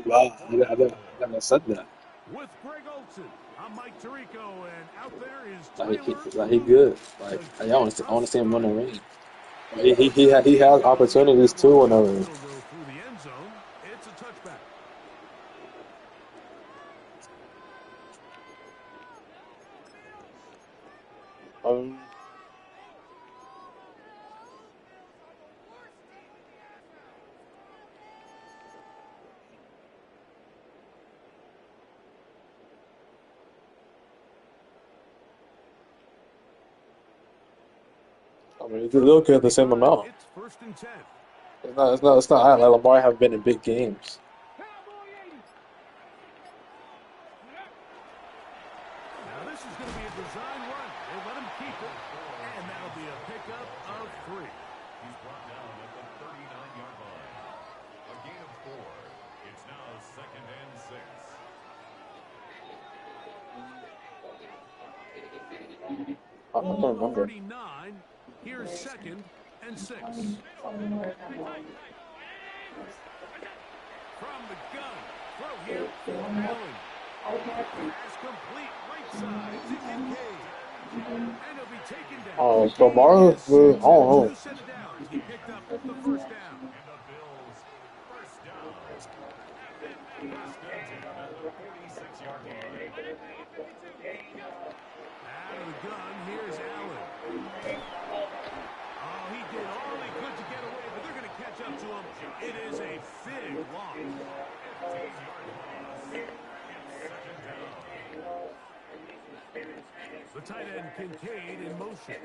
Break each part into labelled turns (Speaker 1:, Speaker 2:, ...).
Speaker 1: Wow, I never said that.
Speaker 2: With Greg Olson, I'm Mike Tirico, and out there is Tyler
Speaker 1: Like he
Speaker 2: Luby
Speaker 1: good.
Speaker 2: to
Speaker 1: Like
Speaker 2: get
Speaker 1: I want to
Speaker 2: us
Speaker 1: see him win the
Speaker 2: started.
Speaker 1: ring.
Speaker 2: Looks like
Speaker 1: He
Speaker 2: he's
Speaker 1: has
Speaker 2: going to get
Speaker 1: opportunities
Speaker 2: that one
Speaker 1: too in the
Speaker 2: off.
Speaker 1: ring.
Speaker 2: It'll go through the end zone. It's a touchback.
Speaker 1: Um, I mean, they
Speaker 2: From the
Speaker 1: look at the same
Speaker 2: 35,
Speaker 1: amount.
Speaker 2: it's 1st and 10.
Speaker 1: It's not high. Like Lamar have been in big games.
Speaker 2: Now this is going to be a design run. They let him keep it, and that'll be a pickup of 3.
Speaker 3: He's brought down at the 39-yard line. A gain of 4. It's now 2nd and 6.
Speaker 1: I
Speaker 2: Ball
Speaker 1: don't
Speaker 2: on the
Speaker 1: remember.
Speaker 2: 39. Here's 2nd and 6. From the gun. Throw here for Allen. Pass complete. Right side to Kincaid. And he'll be taken down.
Speaker 1: Oh, so
Speaker 2: Gain
Speaker 1: Mara,
Speaker 2: is
Speaker 1: I
Speaker 2: 6
Speaker 1: don't
Speaker 2: on
Speaker 1: know.
Speaker 2: 2 set of downs. He picked up the 1st down.
Speaker 3: And the Bills, 1st down. 1st and 10 at the 46-yard line.
Speaker 2: Out of the gun, here's Allen. Oh, he did all he could to get away, but they're going to catch up to him. It is a big loss.
Speaker 3: 15-yard loss. It's 2nd down.
Speaker 2: The tight end, Kincaid, in motion.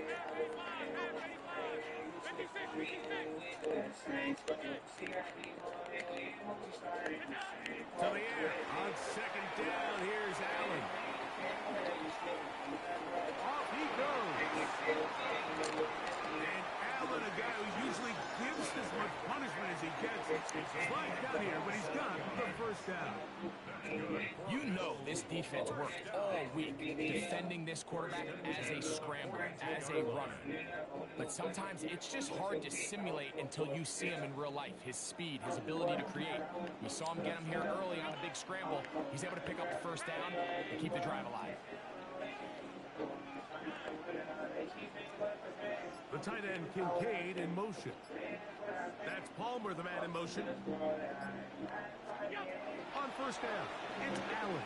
Speaker 2: To the air. On 2nd down, here's Allen. Off he goes. And Allen, a guy who usually gives as much punishment as he gets, slides down here, but he's got the 1st down.
Speaker 4: You know this defense worked all week defending this quarterback as a scrambler, as a runner. But sometimes it's just hard to simulate until you see him in real life. His speed, his ability to create. We saw him get him here early on a big scramble. He's able to pick up the 1st down and keep the drive alive.
Speaker 2: The tight end, Kincaid, in motion. That's Palmer, the man in motion. On 1st down, it's Allen.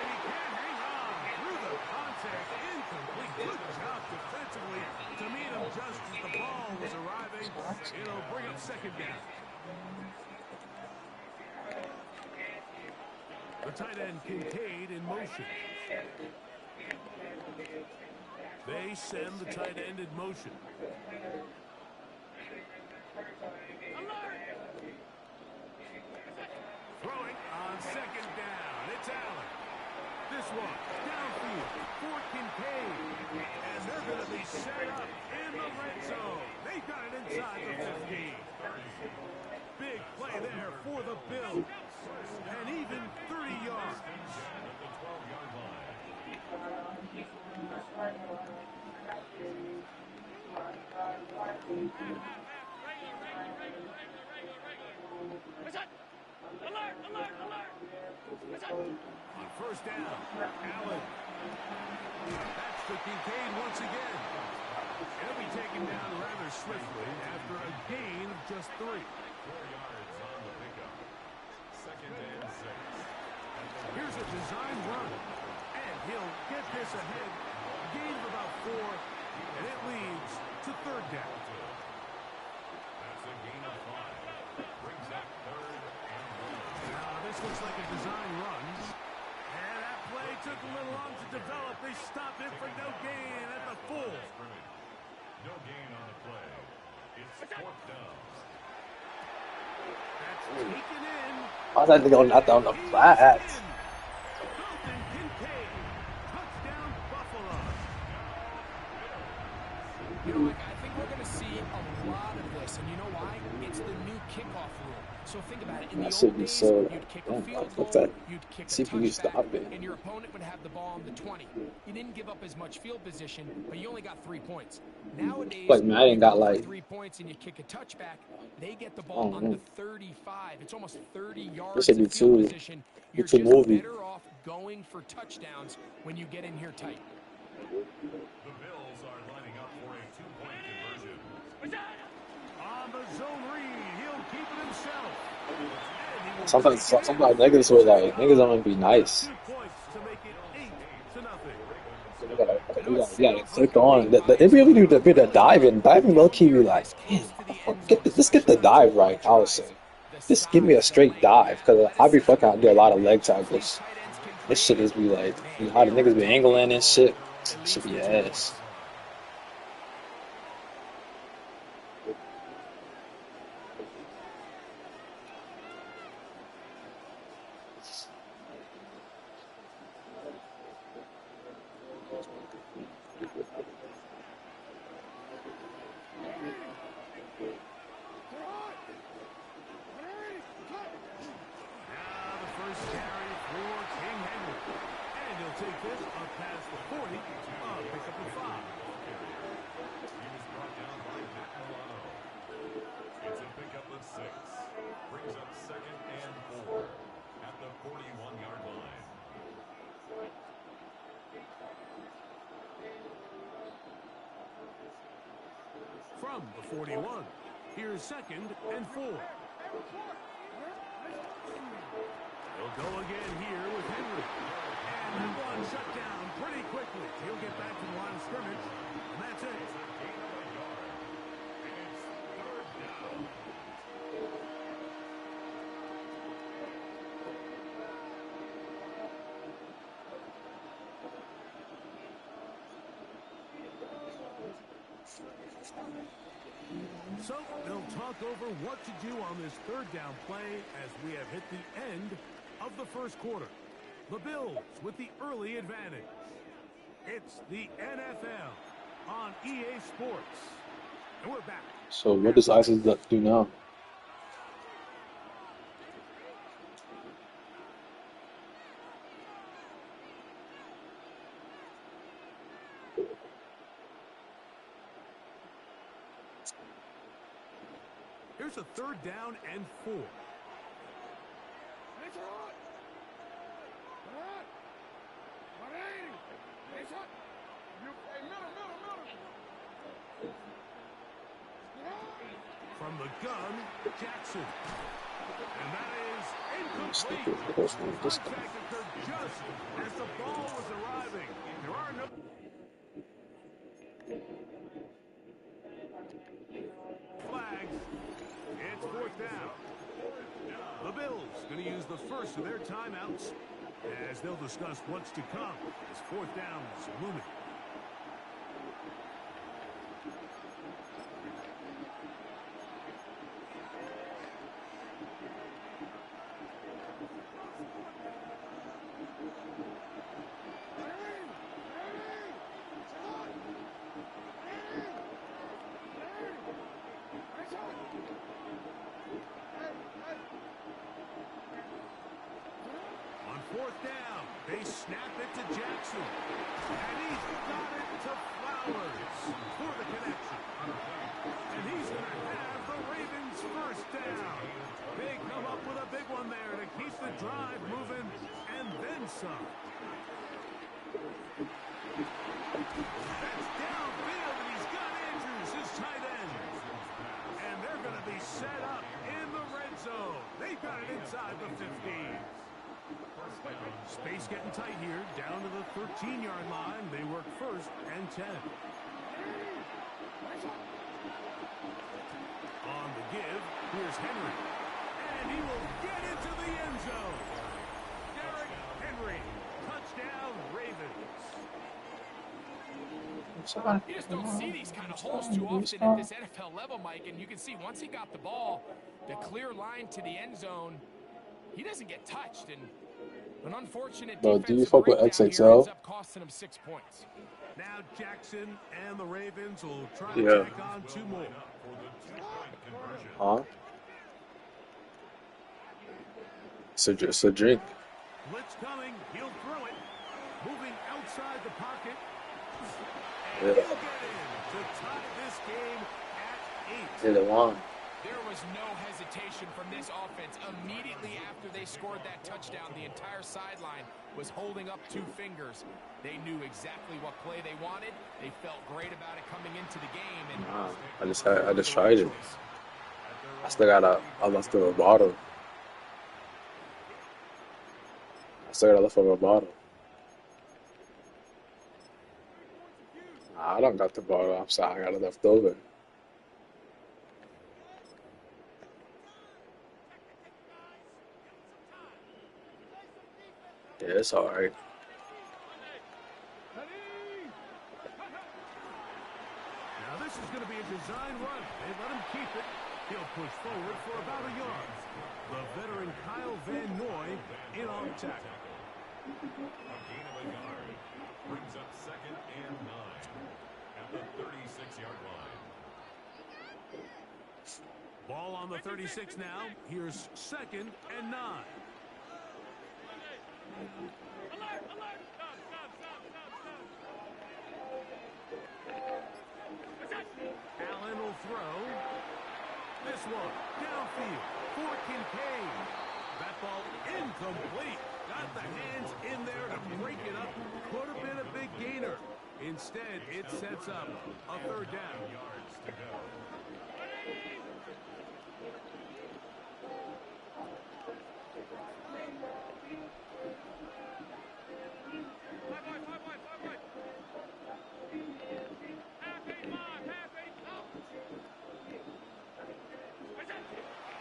Speaker 2: And he can't hang on through the contact. Incomplete. Good job defensively to meet him just as the ball was arriving. It'll bring up 2nd down. The tight end, Kincaid, in motion. They send the tight end in motion. Throwing on 2nd down. It's Allen. This one downfield for Kincaid. And they're going to be set up in the red zone. They got it inside the 15. Big play there for the Bills. And even 30 yards.
Speaker 3: At the 12-yard line.
Speaker 2: On 1st down, Allen. That's to Kincaid once again. He'll be taken down rather swiftly after a gain of just 3.
Speaker 3: 4 yards on the pickup. 2nd and 6.
Speaker 2: Here's a design run. And he'll get this ahead. Gain of about 4. And it leads to 3rd down.
Speaker 3: That's a gain of 5. Brings up 3rd and 1.
Speaker 2: Now this looks like a design run. And that play took a little long to develop. They stopped it for no gain at the full.
Speaker 3: No gain on the play. It's 4th down.
Speaker 2: That's taken in.
Speaker 1: I was actually going out there on the flat.
Speaker 2: Dalton Kincaid. Touchdown, Buffalo.
Speaker 4: You know, I think we're going to see a lot of this. And you know why? It's the new kickoff rule. So think about it. In the
Speaker 1: That
Speaker 4: old
Speaker 1: should be
Speaker 4: days,
Speaker 1: so.
Speaker 4: you'd kick a
Speaker 1: Damn,
Speaker 4: field
Speaker 1: what's
Speaker 4: goal,
Speaker 1: that?
Speaker 4: you'd kick a
Speaker 1: CPU
Speaker 4: touchback,
Speaker 1: stopping.
Speaker 4: and your opponent would have the ball on the 20. You didn't give up as much field position, but you only got 3 points. Nowadays,
Speaker 1: Like Madden
Speaker 4: you
Speaker 1: got
Speaker 4: go for
Speaker 1: like
Speaker 4: 3 points and you kick a touchback, they get the ball on the
Speaker 1: Oh,
Speaker 4: 35. It's almost 30
Speaker 1: this
Speaker 4: yards
Speaker 1: should
Speaker 4: of
Speaker 1: be
Speaker 4: field
Speaker 1: too,
Speaker 4: position.
Speaker 1: be
Speaker 4: You're
Speaker 1: too
Speaker 4: just
Speaker 1: movie.
Speaker 4: better off going for touchdowns when you get in here tight.
Speaker 3: The Bills are lining up for a two-point conversion.
Speaker 2: On the zone read, he'll keep it himself. And he will
Speaker 1: Sometimes,
Speaker 2: take it in.
Speaker 1: sometimes niggas will
Speaker 2: Set
Speaker 1: like
Speaker 2: up.
Speaker 1: niggas don't be
Speaker 2: Just
Speaker 1: nice.
Speaker 2: 2 points to make it 8-0.
Speaker 1: You gotta,
Speaker 4: I know
Speaker 1: you
Speaker 4: it
Speaker 1: gotta, you gotta
Speaker 4: sounds like
Speaker 1: click
Speaker 4: a
Speaker 1: on
Speaker 4: big
Speaker 1: the
Speaker 4: bias,
Speaker 1: if you
Speaker 4: but
Speaker 1: really do the bit of
Speaker 4: really not.
Speaker 1: diving low
Speaker 4: Down
Speaker 1: key be
Speaker 4: here
Speaker 1: like,
Speaker 4: this
Speaker 1: damn,
Speaker 4: close to the end
Speaker 1: get
Speaker 4: zone,
Speaker 1: the, let's get the
Speaker 4: especially on
Speaker 1: dive
Speaker 4: two-point
Speaker 1: right. I would
Speaker 4: tries,
Speaker 1: say,
Speaker 4: the
Speaker 1: just give me a
Speaker 4: size, the
Speaker 1: straight
Speaker 4: length, the
Speaker 1: dive because I be
Speaker 4: athleticism,
Speaker 1: fucking I do a lot of leg
Speaker 4: these
Speaker 1: tackles.
Speaker 4: tight ends can
Speaker 1: This shit
Speaker 4: create.
Speaker 1: is be like,
Speaker 4: Man,
Speaker 1: you know how
Speaker 4: they
Speaker 1: the
Speaker 4: are a
Speaker 1: niggas be
Speaker 4: tough game
Speaker 1: angling
Speaker 4: to
Speaker 1: and
Speaker 4: hold,
Speaker 1: shit.
Speaker 4: at
Speaker 1: Should
Speaker 4: least
Speaker 1: be
Speaker 4: for 2
Speaker 1: ass.
Speaker 4: points.
Speaker 2: Now the first carry for King Henry. And he'll take this up past the 40. Pick up the 5.
Speaker 3: He was brought down by Matt Milano. It's a pickup of 6. Brings up 2nd and 4 at the 41-yard line.
Speaker 2: From the 41, here's 2nd and 4. He'll go again here with Henry. And that one shut down pretty quickly. He'll get back to the line of scrimmage. And that's it. So they'll talk over what to do on this 3rd down play as we have hit the end of the first quarter. The Bills with the early advantage. It's the NFL on EA Sports. And we're back.
Speaker 1: So what does ISIS do now?
Speaker 2: Here's a 3rd down and 4. From the gun, Jackson. And that is incomplete. Contact occurred just as the ball was arriving. There are no flags. It's 4th down. The Bills going to use the first of their timeouts as they'll discuss what's to come as 4th down is looming. On 4th down, they snap it to Jackson. And he's got it to Flowers for the connection. And he's going to have the Ravens first down. They come up with a big one there to keep the drive moving and then some. That's downfield, and he's got Andrews, his tight end. And they're going to be set up in the red zone. They've got it inside the 15. Space getting tight here, down to the 13-yard line. They work 1st and 10. On the give, here's Henry. And he will get into the end zone. Derrick Henry, touchdown Ravens.
Speaker 4: You just don't see these kind of holes too often at this NFL level, Mike, and you can see once he got the ball, the clear line to the end zone, he doesn't get touched, and an unfortunate
Speaker 1: Bro, do you
Speaker 4: defensive
Speaker 1: fuck with
Speaker 4: breakdown here ends
Speaker 1: XXL?
Speaker 4: up costing him 6 points.
Speaker 2: Now Jackson and the Ravens will try to
Speaker 1: Yeah.
Speaker 2: tack on 2 more.
Speaker 3: For the two-point conversion.
Speaker 1: Huh? It's a drink.
Speaker 2: Blitz coming, he'll throw it. Moving outside the pocket. And
Speaker 1: Yeah.
Speaker 2: he'll get in to tie this game at 8.
Speaker 1: Did it long.
Speaker 4: There was no hesitation from this offense. Immediately after they scored that touchdown, the entire sideline was holding up two fingers. They knew exactly what play they wanted. They felt great about it coming into the game. And
Speaker 1: Nah, I just tried it. I still got a leftover bottle. I still got a leftover bottle. Nah, I don't got the bottle. I'm sorry, I got it left over. Yeah, it's alright.
Speaker 2: Now this is going to be a design run. They let him keep it. He'll push forward for about a yard. The veteran Kyle Van Noy in on tackle.
Speaker 3: A gain of a yard. Brings up 2nd and 9 at the 36-yard line.
Speaker 2: Ball on the 36 now. Here's 2nd and 9. Alert, alert. Allen will throw. This one downfield for Kincaid. That ball incomplete. Got the hands in there to break it up. Could have been a big gainer. Instead, it sets up a 3rd down.
Speaker 3: Yards to go.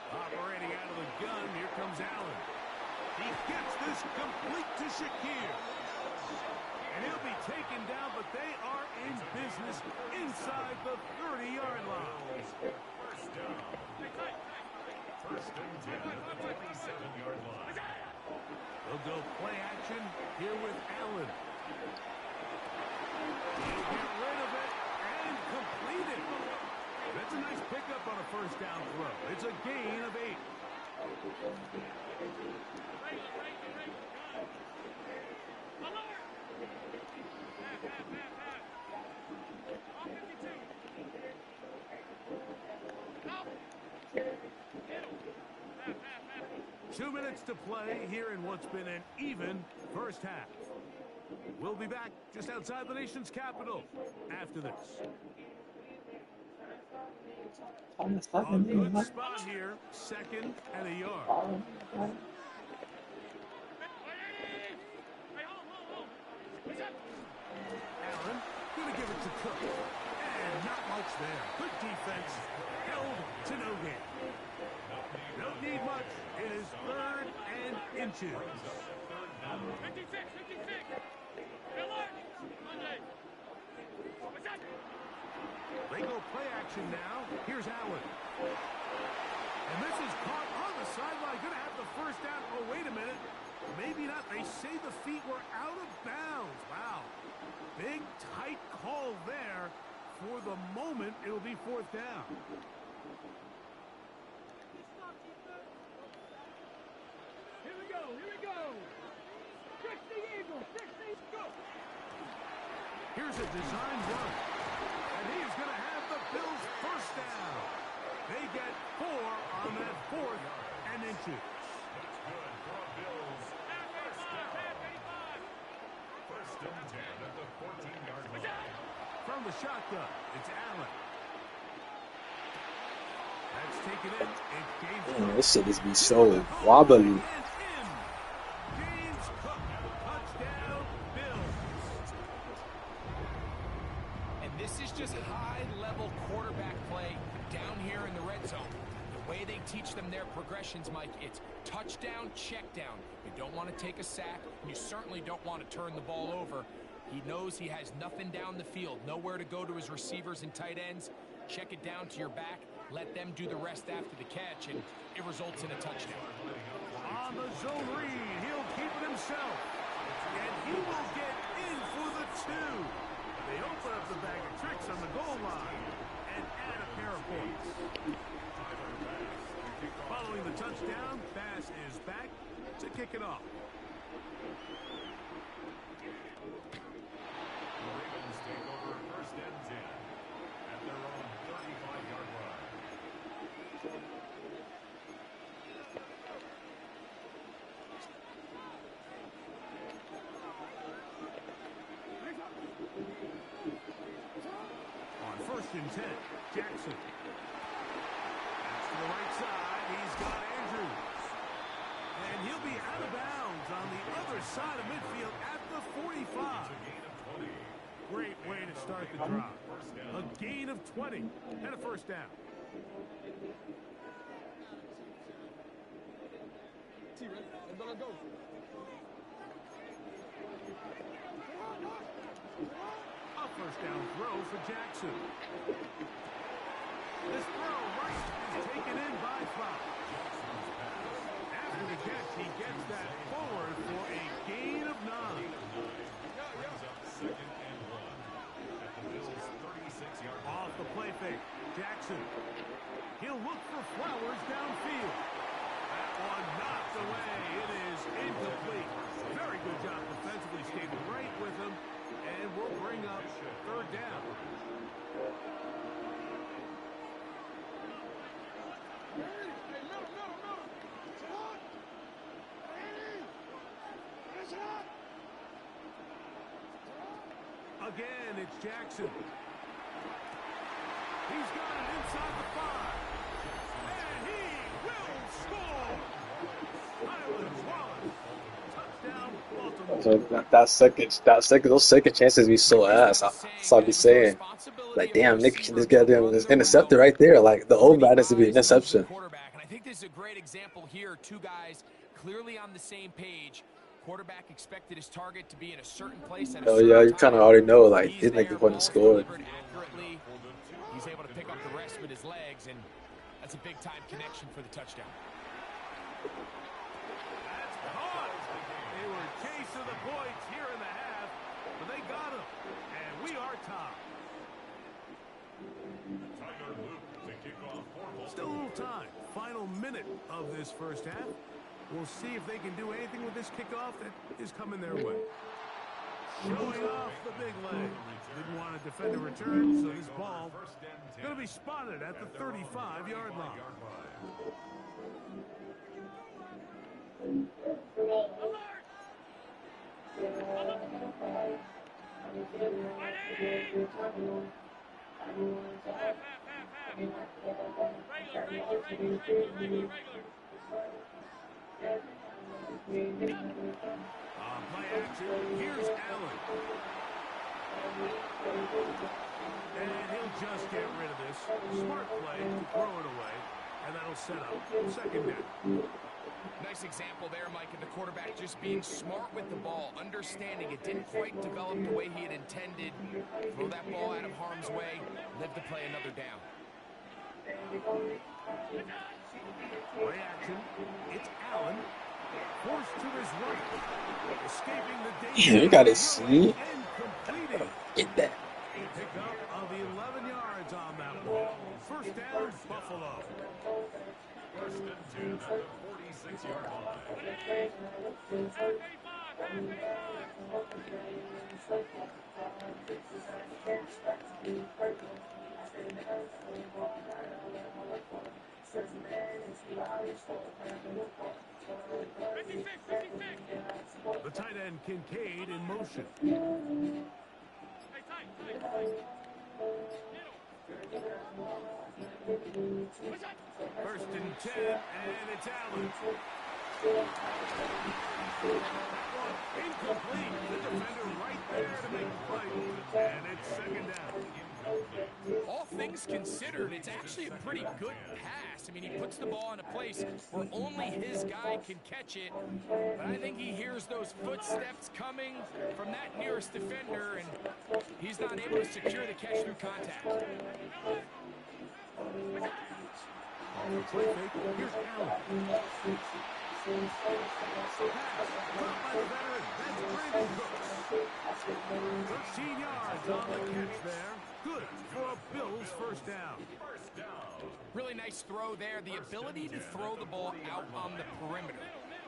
Speaker 2: Operating out of the gun, here comes Allen. He gets this complete to Shakir. And he'll be taken down, but they are in business inside the 30-yard line.
Speaker 3: First down. 1st and 10 at the 27-yard line.
Speaker 2: They'll go play action here with Allen. He'll get rid of it and complete it. That's a nice pickup on a 1st down throw. It's a gain of 8. 2 minutes to play here in what's been an even first half. We'll be back just outside the nation's capital after this. A good spot here, 2nd and a yard. Allen gonna give it to Cook. And not much there. Good defense. Held to no gain. Don't need much. It is 3rd and inches. 56. They go play action now. Here's Allen. And this is caught on the sideline. Going to have the 1st down. Oh, wait a minute. Maybe not. They say the feet were out of bounds. Wow. Big, tight call there. For the moment, it'll be 4th down. Here we go. 60 Eagles. 60. Go. Here's a design run. And he is going to have the Bills' 1st down. They get 4 on that 4th and inches.
Speaker 3: That's good for a Bills. 1st down. 1st and 10 at the 14-yard line.
Speaker 2: From the shotgun, it's Allen. That's taken in. It gains.
Speaker 1: Man, this shit is be so wobbly.
Speaker 2: James Cook, touchdown, Bills.
Speaker 4: And this is just high-level quarterback play down here in the red zone. The way they teach them their progressions, Mike, it's touchdown, check down. You don't want to take a sack, and you certainly don't want to turn the ball over. He knows he has nothing down the field, nowhere to go to his receivers and tight ends. Check it down to your back, let them do the rest after the catch, and it results in a touchdown.
Speaker 2: On the zone read, he'll keep it himself. And he will get in for the 2. They open up the bag of tricks on the goal line and add a pair of points. Following the touchdown, Bass is back to kick it off.
Speaker 3: The Ravens take over 1st and 10 at their own 35-yard line.
Speaker 2: and 10. Jackson. That's to the right side. He's got Andrews. And he'll be out of bounds on the other side of midfield at the 45. Great way to start the drive. A gain of 20 and a first down. A first down throw for Jackson. This throw right is taken in by Fox. After the catch, he gets that forward for a gain of 9. Off the play fake, Jackson. He'll look for Flowers downfield. That one knocked away. It is incomplete. Very good job defensively, stayed right with him, and we'll bring up third down. Again, it's Jackson. He's got it inside the 5. And he will score. Highlands Wallace. Touchdown, Baltimore.
Speaker 1: So those second chances be so ass. That's all I be saying. Like, damn, Nick, this goddamn this intercepted right there. Like, the old man has to be an interception.
Speaker 4: And I think this is a great example here. Two guys clearly on the same page. Quarterback expected his target to be in a certain place at a
Speaker 1: Oh
Speaker 4: certain
Speaker 1: yeah, you
Speaker 4: time.
Speaker 1: kind of already know. Like,
Speaker 4: He's
Speaker 1: he's like
Speaker 4: there,
Speaker 1: the one to
Speaker 4: ball's
Speaker 1: score.
Speaker 4: delivered accurately. He's able to pick up the rest with his legs, and that's a big-time connection for the touchdown.
Speaker 2: That's caught. They were chasing the points here in the half, but they got him. And we are tied. Still a little time. Final minute of this first half. We'll see if they can do anything with this kickoff that is coming their way. Showing off the big leg. Didn't want to defend the return, so this ball is going to be spotted at the 35-yard line. Play action. Here's Allen. And he'll just get rid of this. Smart play to throw it away. And that'll set up second down.
Speaker 4: Nice example there, Mike, of the quarterback just being smart with the ball, understanding it didn't quite develop the way he had intended. Throw that ball out of harm's way, live to play another down.
Speaker 2: Play action. It's Allen. Forced to his right. Escaping the danger.
Speaker 1: Yeah, you gotta see.
Speaker 2: And completing.
Speaker 1: Get that.
Speaker 2: Pick up of 11 yards on that ball. First down, Buffalo.
Speaker 3: First and 10 at the 46-yard line.
Speaker 2: The tight end Kincaid in motion. First and 10, and it's Allen. Incomplete. The defender right there to make the play. And it's second down.
Speaker 4: All things considered, it's actually a pretty good pass. I mean, he puts the ball in a place where only his guy can catch it. But I think he hears those footsteps coming from that nearest defender, and he's not able to secure the catch through contact.
Speaker 2: Play fake. Here's Allen. Caught by the veteran. That's Brandon Cooks. 13 yards on the catch there. Good for a Bills first down.
Speaker 4: Really nice throw there. The ability to throw the ball out on the perimeter.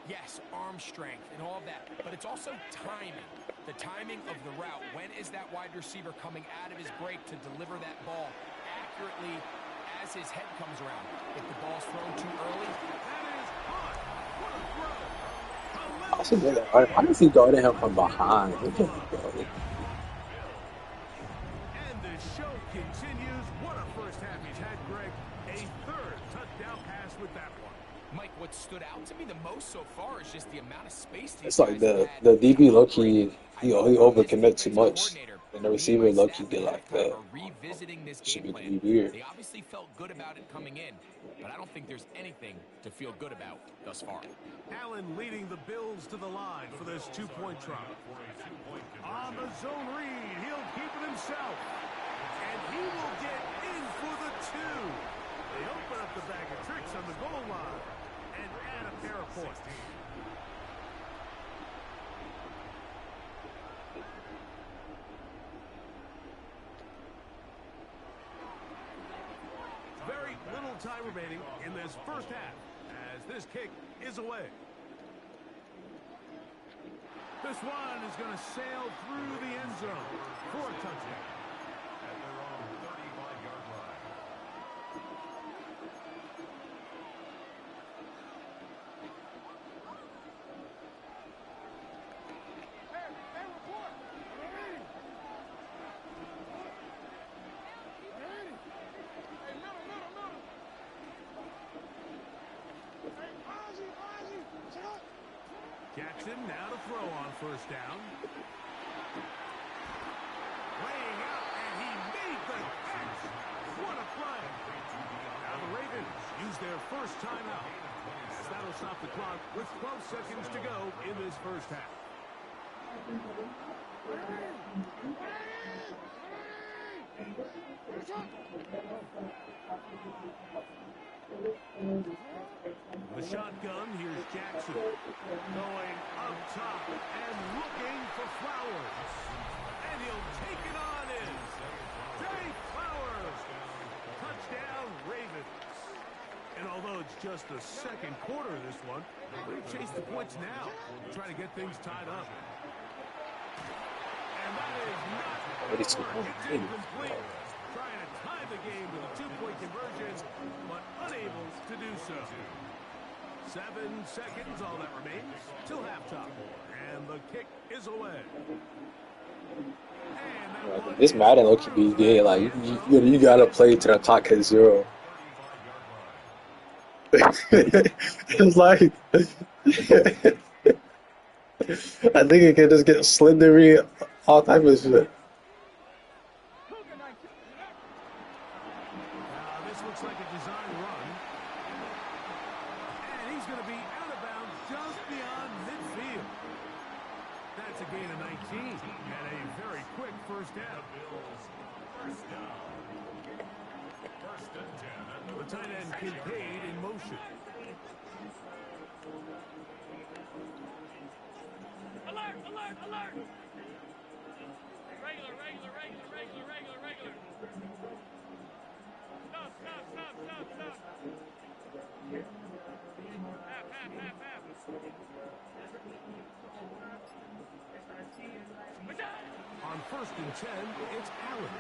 Speaker 4: Yes, arm strength and all of that, but it's also timing. The timing of the route. When is that wide receiver coming out of his break to deliver that ball accurately as his head comes around? If the ball's thrown too early,
Speaker 2: That is hot. What a throw.
Speaker 1: I should do that. Why does he go to him from behind? He can't go.
Speaker 2: And the show continues. What a first half he's had, Greg. A third touchdown pass with that one.
Speaker 4: Mike, what stood out to me the most so far is just the amount of space these
Speaker 1: It's like
Speaker 4: guys have had
Speaker 1: the
Speaker 4: to
Speaker 1: DB low
Speaker 4: operate.
Speaker 1: key
Speaker 4: I
Speaker 1: he
Speaker 4: thought this
Speaker 1: overcommit too
Speaker 4: defensive
Speaker 1: much,
Speaker 4: coordinator,
Speaker 1: and the
Speaker 4: me and my
Speaker 1: receiver low key
Speaker 4: staff
Speaker 1: get
Speaker 4: at
Speaker 1: like
Speaker 4: halftime
Speaker 1: that.
Speaker 4: are revisiting this
Speaker 1: Shit
Speaker 4: game
Speaker 1: be
Speaker 4: plan.
Speaker 1: weird.
Speaker 4: They obviously felt good about it coming in, but I don't think there's anything to feel good about thus far.
Speaker 2: Allen leading the Bills to the line for this two-point try. On the zone read, he'll keep it himself. And he will get in for the two. They open up the bag of tricks on the goal line and add a pair of points. Very little time remaining in this first half as this kick is away. This one is going to sail through the end zone for a touchdown.
Speaker 3: At their own 35-yard line.
Speaker 2: Jackson now to throw on first down. Laying out, and he made the catch. What a play. Now the Ravens use their first timeout. As that'll stop the clock with 12 seconds to go in this first half. The shotgun, here's Jackson. Going up top and looking for Flowers. And he'll take it on in. Jay Flowers. Touchdown, Ravens. And although it's just the second quarter of this one, they chase the points now. Trying to get things tied up. And that is not
Speaker 1: Already
Speaker 2: going to work. It's
Speaker 1: 2-point.
Speaker 2: incomplete. Trying to tie the game with a two-point conversion, but unable to do so. 7 seconds, all that remains, till halftime. And the kick is away. And that one
Speaker 1: This
Speaker 2: is
Speaker 1: Madden low key be
Speaker 2: through
Speaker 1: gay.
Speaker 2: the
Speaker 1: Like
Speaker 2: end zone.
Speaker 1: you gotta play to the clock hit zero.
Speaker 3: 35-yard line.
Speaker 1: It's like I think it can just get slendery, all type of shit.
Speaker 2: This looks like a design run. And he's going to be out of bounds just beyond midfield. That's a gain of 19 and a very quick first down.
Speaker 3: First down. First and 10.
Speaker 2: The tight end Kincaid in motion.
Speaker 5: Alert, alert, alert! Regular, regular, regular, regular, regular, regular. Stop, stop, stop, stop, stop. Half, half, half, half.
Speaker 2: On first and 10, it's Allen.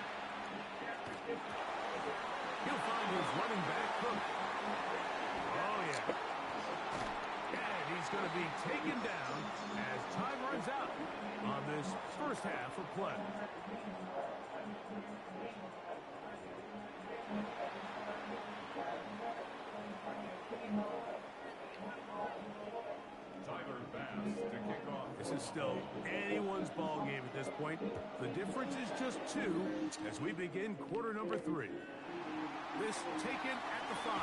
Speaker 2: He'll find his running back Cook. Oh, yeah. And he's going to be taken down as time runs out on this first half of play.
Speaker 3: Tyler Bass to kick off.
Speaker 2: This is still anyone's ball game at this point. The difference is just 2 as we begin quarter number 3. This taken at the 5.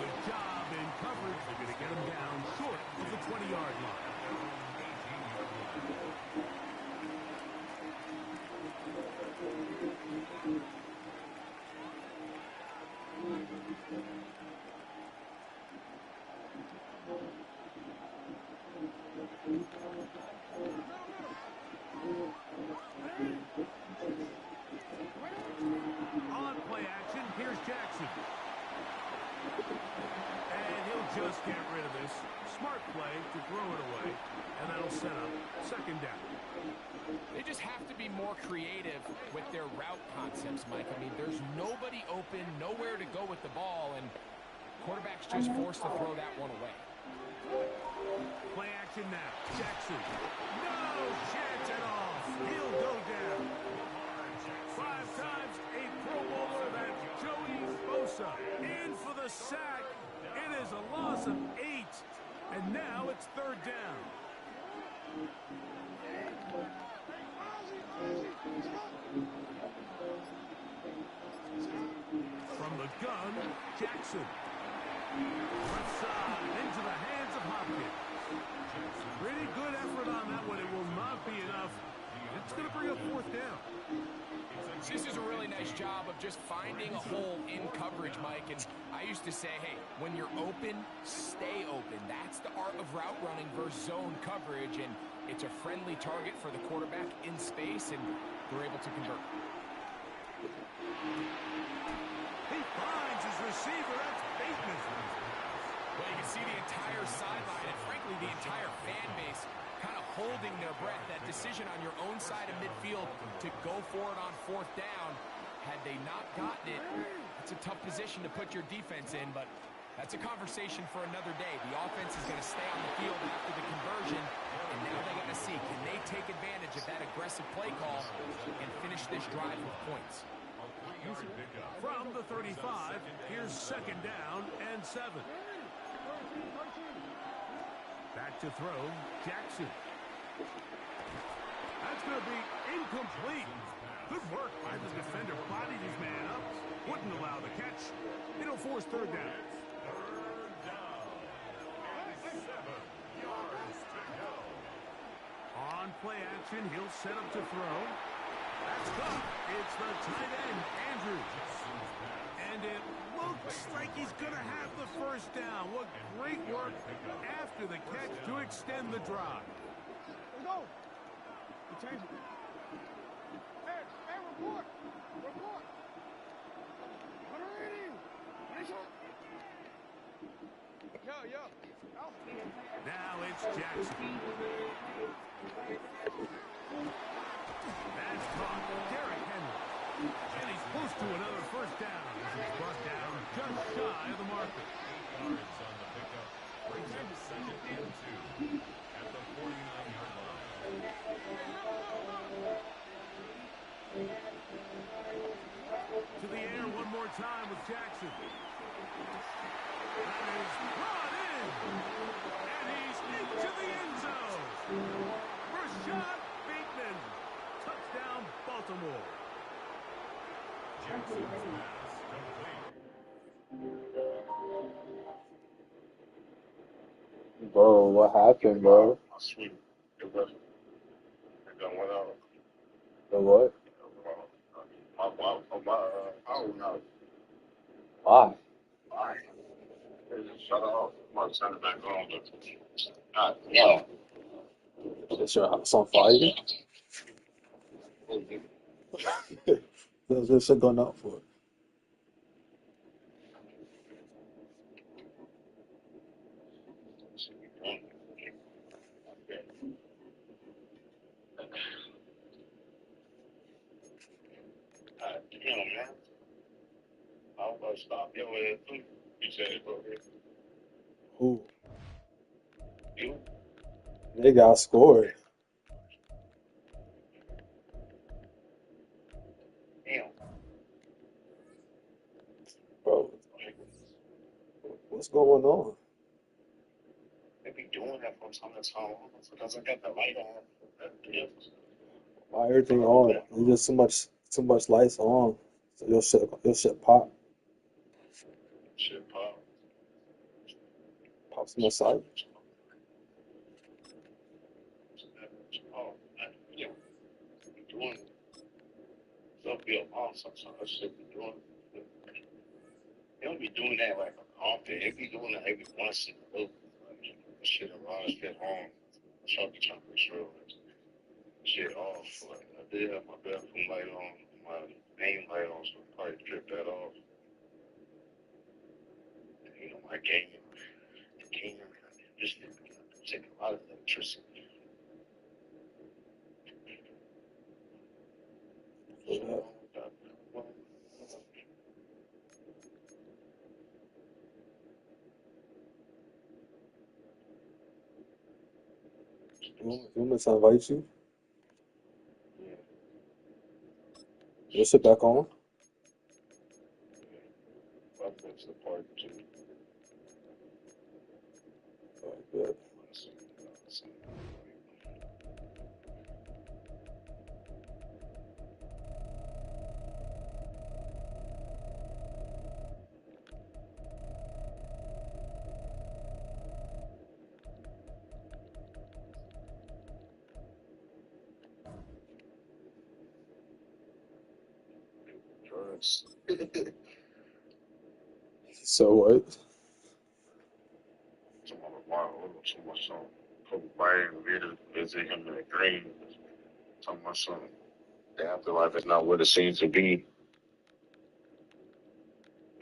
Speaker 2: Good job in coverage. They're going to get him down short of the 20-yard line. On play action, here's Jackson. And he'll just get rid of this. Smart play to throw it away. And that'll set up second down.
Speaker 4: They just have to be more creative with their route concepts, Mike. I mean, there's nobody open, nowhere to go with the ball, and quarterback's just forced to throw that one away.
Speaker 2: Play action now. Jackson. No chance at all. He'll go down. 5 times a Pro Bowler. That's Joey Bosa. In for the sack. It is a loss of 8. And now it's third down. From the gun, Jackson. Left side into the hands of Hopkins. Pretty good effort on that one. It will not be enough. It's going to bring up fourth down.
Speaker 4: This is a really nice job of just finding a hole in coverage, Mike. And I used to say, hey, when you're open, stay open. That's the art of route running versus zone coverage. And it's a friendly target for the quarterback in space, and they're able to convert.
Speaker 2: He finds his receiver. That's Bateman.
Speaker 4: Well, you can see the entire sideline and, frankly, the entire fan base kind of holding their breath. That decision on your own side of midfield to go for it on fourth down, had they not gotten it, it's a tough position to put your defense in, but that's a conversation for another day. The offense is going to stay on the field after the conversion, and now they got to see, can they take advantage of that aggressive play call and finish this drive with points?
Speaker 2: From the 35, here's second down and 7. Back to throw, Jackson. That's going to be incomplete. Good work by the defender. Bodied his man up. Wouldn't allow the catch. It'll force third down.
Speaker 3: Third down. And 7 yards to go.
Speaker 2: On play action, he'll set up to throw. That's good. It's the tight end, Andrews. And it looks like he's going to have the first down. What great work after the catch to extend the drive.
Speaker 5: Let's go. We change it. Hey, report. Report. Put her in. Finish her. Yo. Out.
Speaker 2: Now it's Jackson. That's caught. Derrick Henry. And he's close to another first down. He's brought down just shy of the marker.
Speaker 3: 8 yards on the pickup. Brings up second and 2 at the 49-yard line.
Speaker 2: To the air one more time with Jackson. That is brought in. And he's into the end zone. Rashad Bateman. Touchdown, Baltimore.
Speaker 3: Jackson's pass complete.
Speaker 1: Bro, what happened, bro?
Speaker 6: Sweet. It was. It done went out.
Speaker 1: The what?
Speaker 6: I don't know.
Speaker 1: Why?
Speaker 6: Why? They just shut it off. I'm gonna turn it back on. But, yeah.
Speaker 1: Is your house on fire? What's this shit going out for?
Speaker 6: Damn, man. I was gonna stop your ass too. You said it, bro.
Speaker 1: Who?
Speaker 6: You?
Speaker 1: They got scored.
Speaker 6: Damn.
Speaker 1: Bro, what's going on?
Speaker 6: They be doing that from time to time because I got the light on. Yeah.
Speaker 1: Why everything on? There's just too much lights on. So your shit
Speaker 6: Shit, pop.
Speaker 1: pops on the side.
Speaker 6: Oh, yeah. Be doing stuff be on sometimes. I should be doing. They don't be doing that like often. They be doing it every once in a blue. Like, shit around shit home. So I be trying to make sure like, shit off. Like, I did have my bathroom light on, my main light on, so I probably trip that off. And, you know, my game, just take a lot of electricity.
Speaker 1: Yeah. You want me to invite you? What's it back on?
Speaker 6: But that's the part two.
Speaker 1: Good.
Speaker 6: Drugs.
Speaker 1: So what?
Speaker 6: Too much on. Kobe Bryant visit him in a dream. Talking about something. The afterlife is not what it seems to be.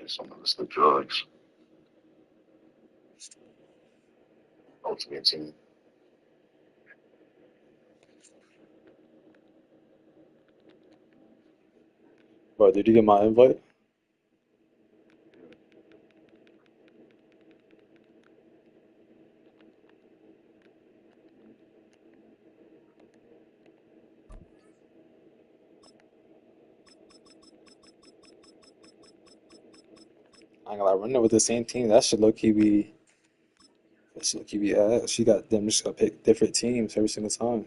Speaker 6: And some of it's the drugs. Ultimate team.
Speaker 1: Bro, did you get my invite? I ain't gonna lie, running with the same team. That should low key be. That should low key be ass. She got them just gonna pick different teams every single time.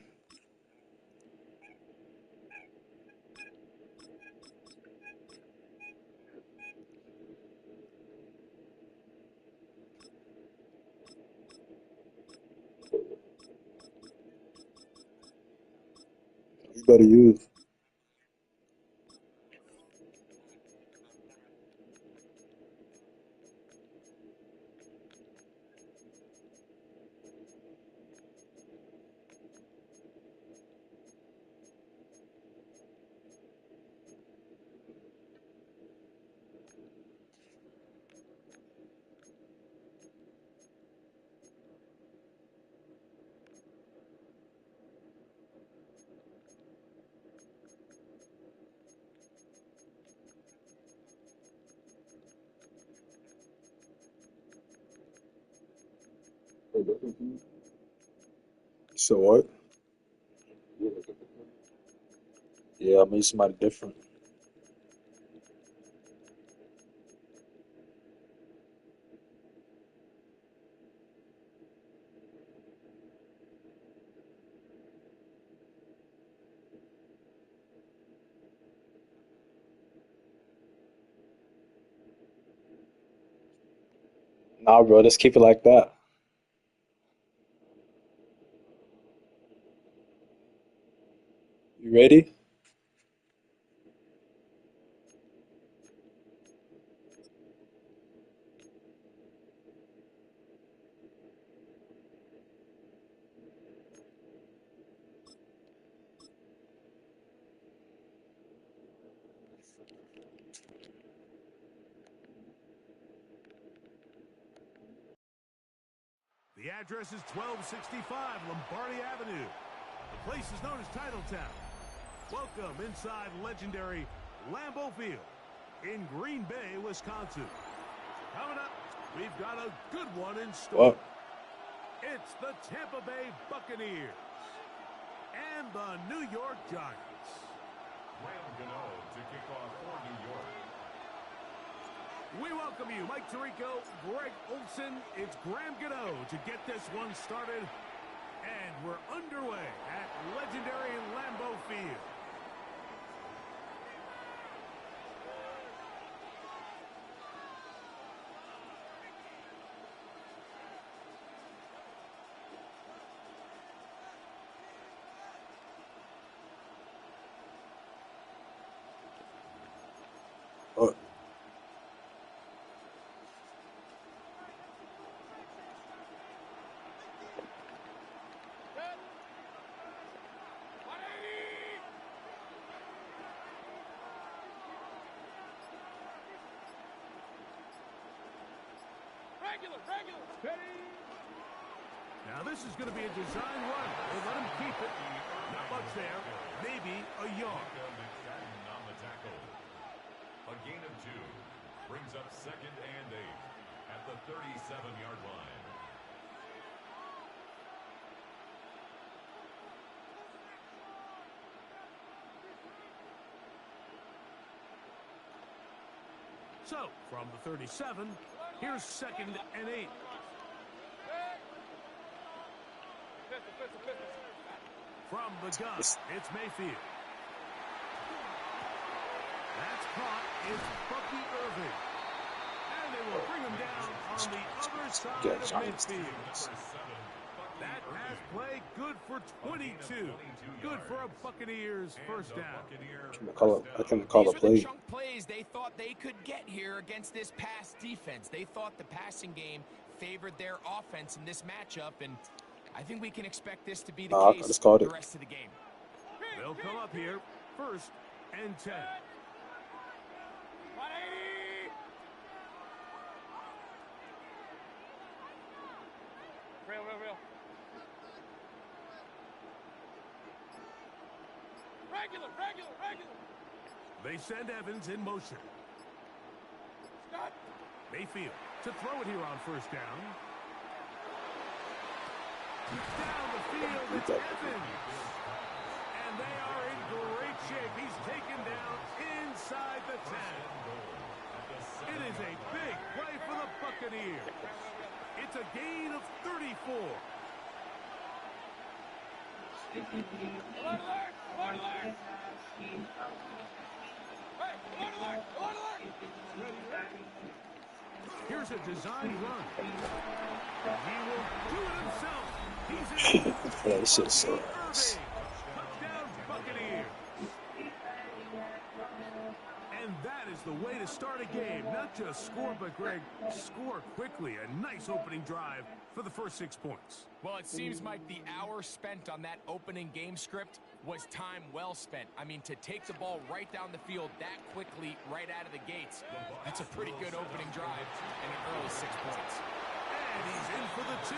Speaker 1: You better use. So what? Yeah, I'm gonna use somebody different. Nah, bro, let's keep it like that. You ready?
Speaker 2: The address is 1265 Lombardi Avenue. The place is known as Titletown. Welcome inside legendary Lambeau Field in Green Bay, Wisconsin. Coming up, we've got a good one in store.
Speaker 1: What?
Speaker 2: It's the Tampa Bay Buccaneers and the New York Giants.
Speaker 3: Graham Gano to kick off for New York.
Speaker 2: We welcome you, Mike Tirico, Greg Olson. It's Graham Gano to get this one started. And we're underway at legendary Lambeau Field.
Speaker 1: What?
Speaker 2: Now this is going to be a design run. We'll let him keep it. Not much there. Maybe a yard.
Speaker 3: On the tackle. A gain of 2 brings up 2nd and 8 at the 37-yard line.
Speaker 2: So, from the 37, here's 2nd and 8. From the gun, it's Mayfield. That's caught. It's Bucky Irving. And they will bring him down on the other side of midfield. That pass play, good for 22. Good for a Buccaneers first down.
Speaker 1: I can call a
Speaker 4: These were the
Speaker 1: play.
Speaker 4: chunk plays they thought they could get here against this pass defense. They thought the passing game favored their offense in this matchup, and I think we can expect this to be the
Speaker 1: I
Speaker 4: case
Speaker 1: just called
Speaker 4: the
Speaker 1: it.
Speaker 4: rest of the game.
Speaker 2: They'll come up here, 1st and 10.
Speaker 5: Real. Regular.
Speaker 2: They send Evans in motion.
Speaker 5: Stop.
Speaker 2: Mayfield to throw it here on 1st down. Down the field, it's Evans. And they are in great shape. He's taken down inside the 10. It is a big play for the Buccaneers. It's a gain of 34.
Speaker 5: Alert!
Speaker 2: Here's a design run. He will do it himself. He's in.
Speaker 1: Yeah, this shit is so ass.
Speaker 2: Touchdown, Buccaneers. And that is the way to start a game. Not just score, but, Greg, score quickly. A nice opening drive for the first 6 points.
Speaker 4: Well, it seems like the hour spent on that opening game script was time well spent. I mean, to take the ball right down the field that quickly, right out of the gates, that's a pretty good opening drive and an early 6 points.
Speaker 2: And he's in for the 2.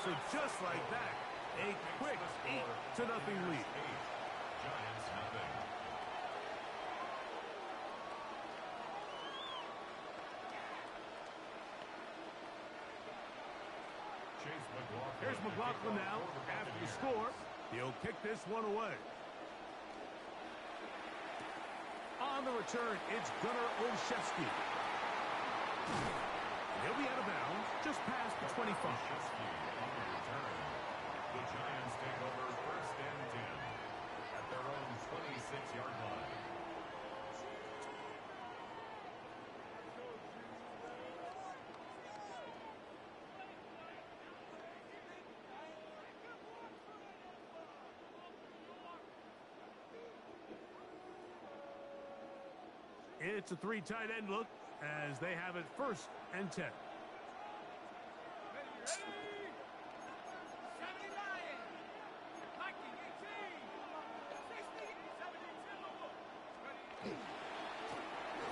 Speaker 2: So just like that, a quick 8-0 lead.
Speaker 3: Giants nothing.
Speaker 2: Here's McLaughlin now. After the score, he'll kick this one away. On the return, it's Gunnar Olszewski. He'll be out of bounds, just past the 25.
Speaker 3: On the return, the Giants take over 1st and 10 at their own 26-yard line.
Speaker 2: It's a 3 tight end look as they have it 1st and 10.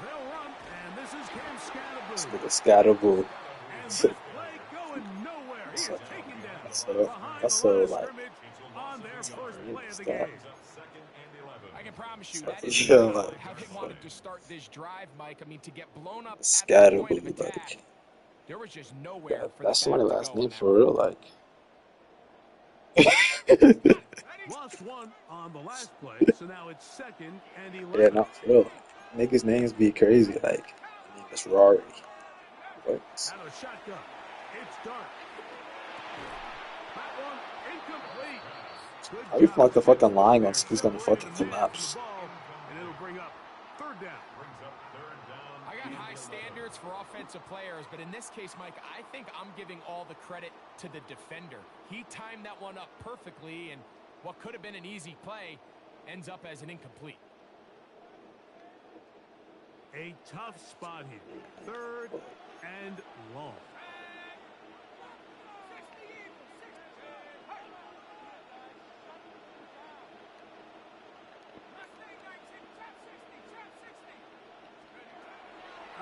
Speaker 2: They'll run, and this is Cam Scatterbury.
Speaker 1: This nigga Scatterbull.
Speaker 2: And this play going nowhere. He is taken down
Speaker 1: That's
Speaker 2: behind
Speaker 1: so
Speaker 2: the line of
Speaker 1: like.
Speaker 2: scrimmage on their first play of the
Speaker 1: Stop.
Speaker 2: game.
Speaker 4: I can promise you that is
Speaker 1: Yeah,
Speaker 4: not
Speaker 1: like,
Speaker 4: how they wanted to start this drive, Mike. I mean, to get blown up at the
Speaker 1: Scatterbull,
Speaker 4: point of attack,
Speaker 1: like.
Speaker 4: there was just nowhere for
Speaker 1: That's
Speaker 4: the back
Speaker 1: somebody's
Speaker 4: to
Speaker 1: last
Speaker 4: go
Speaker 1: name
Speaker 4: on that
Speaker 1: for
Speaker 4: run.
Speaker 1: real, like.
Speaker 2: Lost one on the last play, so now it's 2nd and 11.
Speaker 1: Yeah, not for real. Niggas' names be crazy, like. It's Rari. What?
Speaker 2: Out of shotgun. It's Dart. That one incomplete. Good
Speaker 1: How you
Speaker 2: job
Speaker 1: like the fucking
Speaker 2: defense
Speaker 1: line
Speaker 2: there.
Speaker 1: once he's gonna
Speaker 2: Separated
Speaker 1: fucking
Speaker 2: the man from
Speaker 1: collapse?
Speaker 2: the ball, and it'll bring up 3rd down.
Speaker 4: I got high standards for offensive players, but in this case, Mike, I think I'm giving all the credit to the defender. He timed that one up perfectly, and what could have been an easy play ends up as an incomplete.
Speaker 2: A tough spot here. 3rd and long.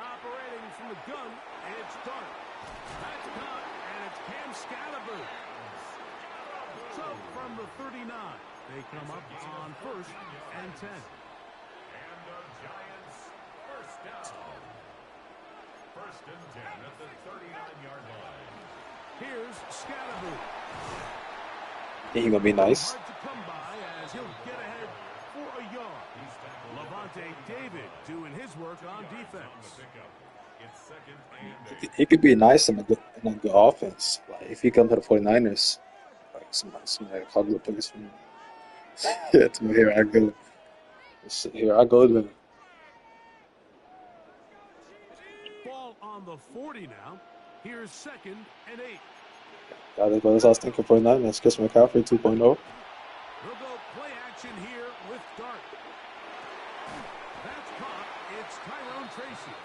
Speaker 2: Operating from the gun, it's Dart. That's caught, and it's Cam Scalaboo. So from the 39, they come up on 1st and 10.
Speaker 3: And the Giants first down. 1st and 10 at the 39-yard line.
Speaker 2: Here's Scalaboo.
Speaker 1: He gonna be nice.
Speaker 2: Hard to come by as he'll get ahead for a yard. Levante David doing his work on defense.
Speaker 3: It's second and
Speaker 1: He could be nice in a good offense. Like if he comes to the 49ers, like somebody like Hogwarts plays for him. Yeah, to me, here I go. Here I go. Then.
Speaker 2: Ball on the 40 now. Here's 2nd and 8.
Speaker 1: That's what I was thinking 49ers. Chris McCaffrey 2.0.
Speaker 2: They'll go play action here with Dart. That's caught. It's Tyrone Tracy.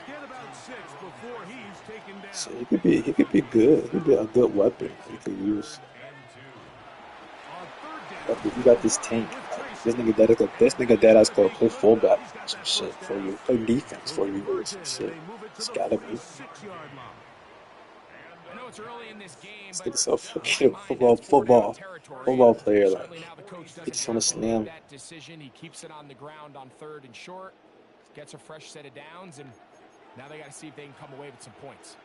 Speaker 2: Get about 6 before he's taken down.
Speaker 1: So he could be good. He could be a good weapon he could use. You got this tank. Like, this nigga dead ass go play fullback some shit for you. Play defense for you or some shit. It's gotta be.
Speaker 4: I know it's early in this game,
Speaker 1: This
Speaker 4: but
Speaker 1: nigga's so
Speaker 4: in
Speaker 1: fucking
Speaker 4: my mind, that's
Speaker 1: football player. Like
Speaker 4: certainly now the coach
Speaker 1: he
Speaker 4: doesn't
Speaker 1: just
Speaker 4: have
Speaker 1: wanna
Speaker 4: to make
Speaker 1: slam.
Speaker 4: that decision. He keeps it on the ground on 3rd and short, gets a fresh set of downs, and now they got to see if they can come away with some points.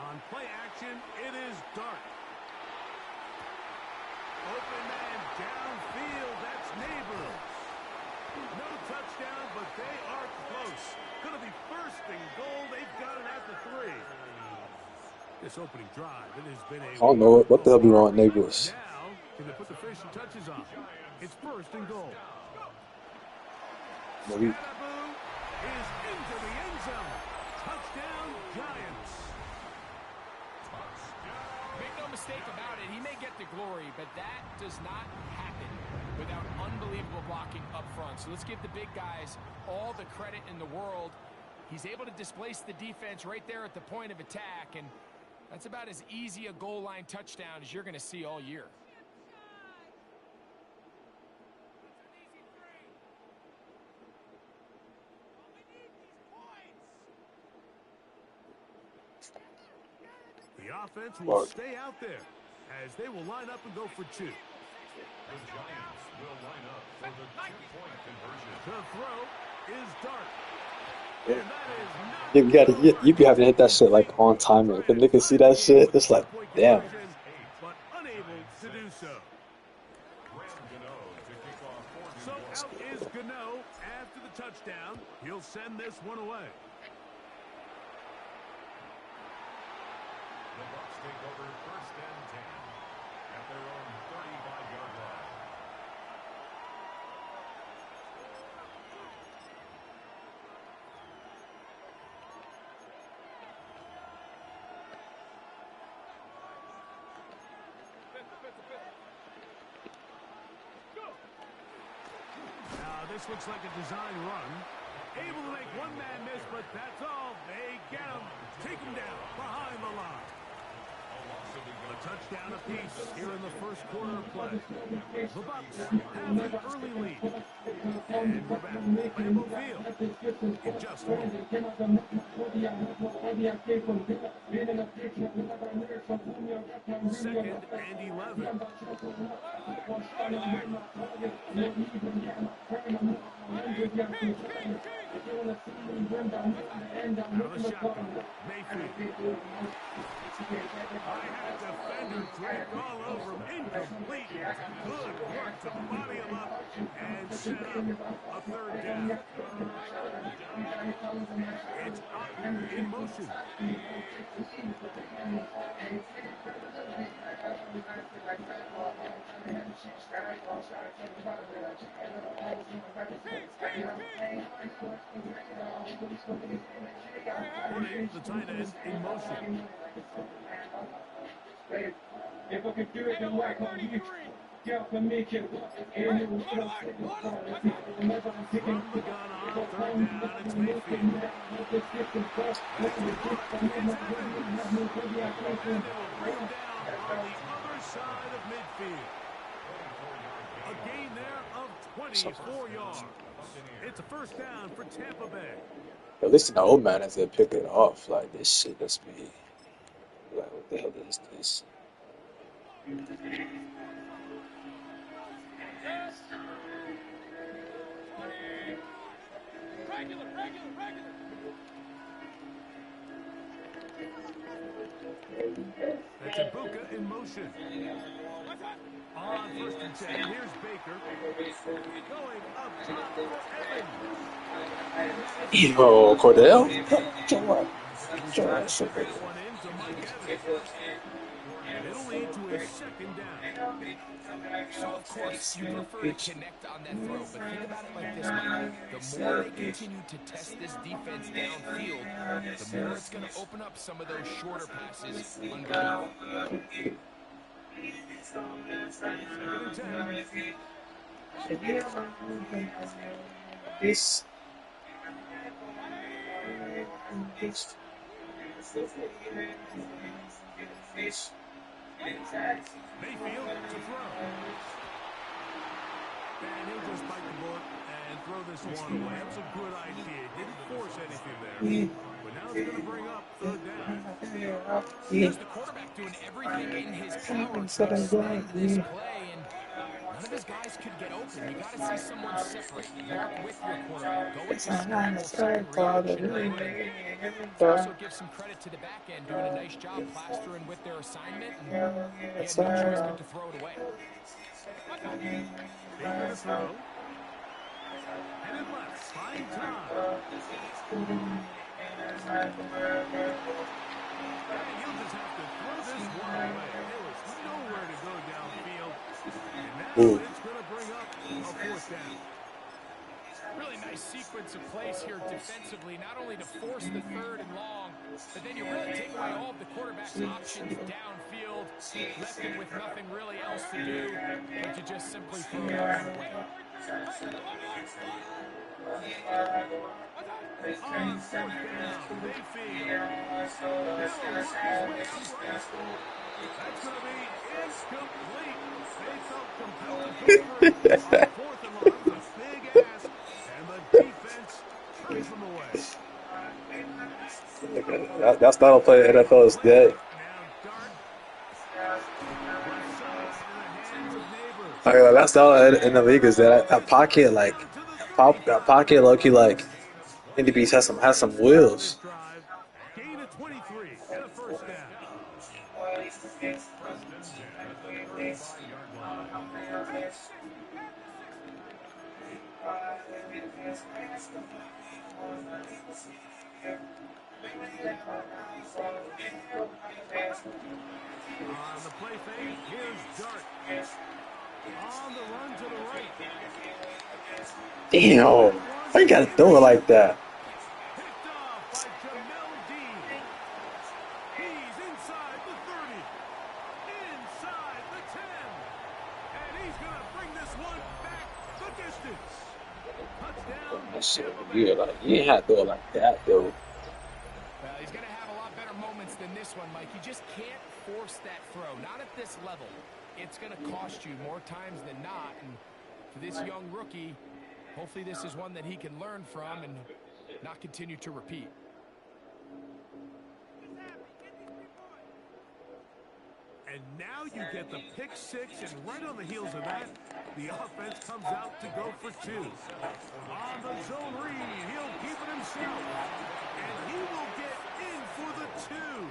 Speaker 2: On play action, it is Dart. Open man downfield. That's Neighbors. No touchdown, but they are close. Going to be 1st and goal. They've got it at the 3. This opening drive, it has been a...
Speaker 1: I don't know what the hell be wrong with neighbors.
Speaker 2: Now, can they put the finishing touches on? It's 1st and goal.
Speaker 1: Maybe
Speaker 2: Scatterboo is into the end zone. Touchdown, Giants.
Speaker 4: Make no mistake about it, he may get the glory, but that does not happen without unbelievable blocking up front. So let's give the big guys all the credit in the world. He's able to displace the defense right there at the point of attack, and that's about as easy a goal line touchdown as you're going to see all year.
Speaker 2: The offense will stay out there as they will line up and go for 2.
Speaker 3: the Giants will line up for the 2-point conversion.
Speaker 2: The throw is Dart.
Speaker 1: yeah.
Speaker 2: And that is not
Speaker 1: You be having to hit that shit like on time. If a nigga see that shit, it's like damn.
Speaker 2: but unable to do so. So out is Gano after the touchdown. He'll send this one away.
Speaker 3: The Bucs take over 1st and 10 at their own 35-yard line.
Speaker 2: Now this looks like a design run. Able to make one man miss, but that's all. They get him. Take him down behind the line. A touchdown apiece here in the 1st quarter of play. The Bucs have an early lead. And we're back at Lambeau Field in just a moment. 2nd and 11. Out of the shotgun, Mayfield. I had a defender draped all over him. Incomplete. Good work to body him up and set up a 3rd down. It's up in motion. Putting the tight end in motion.
Speaker 5: If I could do it, then why can't you? Get and make it.
Speaker 2: From the gun on 3rd down, it's Mayfield. That's caught. It's Evans. And they will bring him down on the other side of midfield. A gain there of 24 yards. It's a 1st down for Tampa Bay.
Speaker 1: At least the old man has to pick it off. Like this shit just be like what the hell is this?
Speaker 5: Regular.
Speaker 2: That's Ibuka in motion. On 1st and 10, here's Baker. Going up top for Evans. And that is
Speaker 1: Yo, Cordell?
Speaker 2: decides to fit one in to Mike Evans. And it'll lead to a 2nd down.
Speaker 4: So, of course, you prefer to connect on that throw, but think about it like this, Mike. The more they continue to test this defense downfield, the more it's going to open up some of those shorter passes underneath.
Speaker 2: 2nd and 10.
Speaker 1: This.
Speaker 2: Mayfield to throw. And he'll just bite the bullet and throw this one away. That was a good idea. Didn't force anything there. But now it's going to bring up 3rd down.
Speaker 4: Here's the quarterback doing everything in his power to extend this play, and none of his guys could get open. You got to see someone separate. Walk with your quarterback. Go into scramble, second reaction mode, and also give some credit to the back end doing a nice job plastering with their assignment, and he had no choice but to throw it away.
Speaker 2: Baker to throw. Headed left. Find time. And he'll just have to throw this one away. There was nowhere to go downfield. And now it's going to bring up a 4th down.
Speaker 4: Really nice sequence of plays here defensively, not only to force the 3rd and long, but then you really take away all of the quarterback's options downfield, left him with nothing really else to do but to just simply throw that one away.
Speaker 2: On 4th down, Mayfield. Now he'll work his way out right. That's going to be incomplete. They felt compelled to go for it on 4th and long. It was a big ask, and the defense turns them away.
Speaker 1: That style of play in the NFL is dead.
Speaker 2: Now Dart. Left side in the hands of Neighbors.
Speaker 1: That style in the league is that pocket, like, that pocket low-key, like, NDBs has some wheels.
Speaker 2: Gain of 23 and a 1st down.
Speaker 3: 1st and 10 at the 35-yard line.
Speaker 2: On the play fake, here's Dart. On the run to the right.
Speaker 1: Damn, why you gotta throw it like that?
Speaker 2: Picked off by Jamel Dean. He's inside the 30. Inside the 10. And he's going to bring this one back the distance. Touchdown.
Speaker 1: That shit was weird. Like, you ain't have to throw it like that, though.
Speaker 4: Well, he's going to have a lot better moments than this one, Mike. You just can't force that throw. Not at this level. It's going to cost you more times than not. And for this young rookie, hopefully this is one that he can learn from and not continue to repeat.
Speaker 2: And now you get the pick 6, and right on the heels of that, the offense comes out to go for 2. On the zone read, he'll keep it himself. And he will get in for the 2.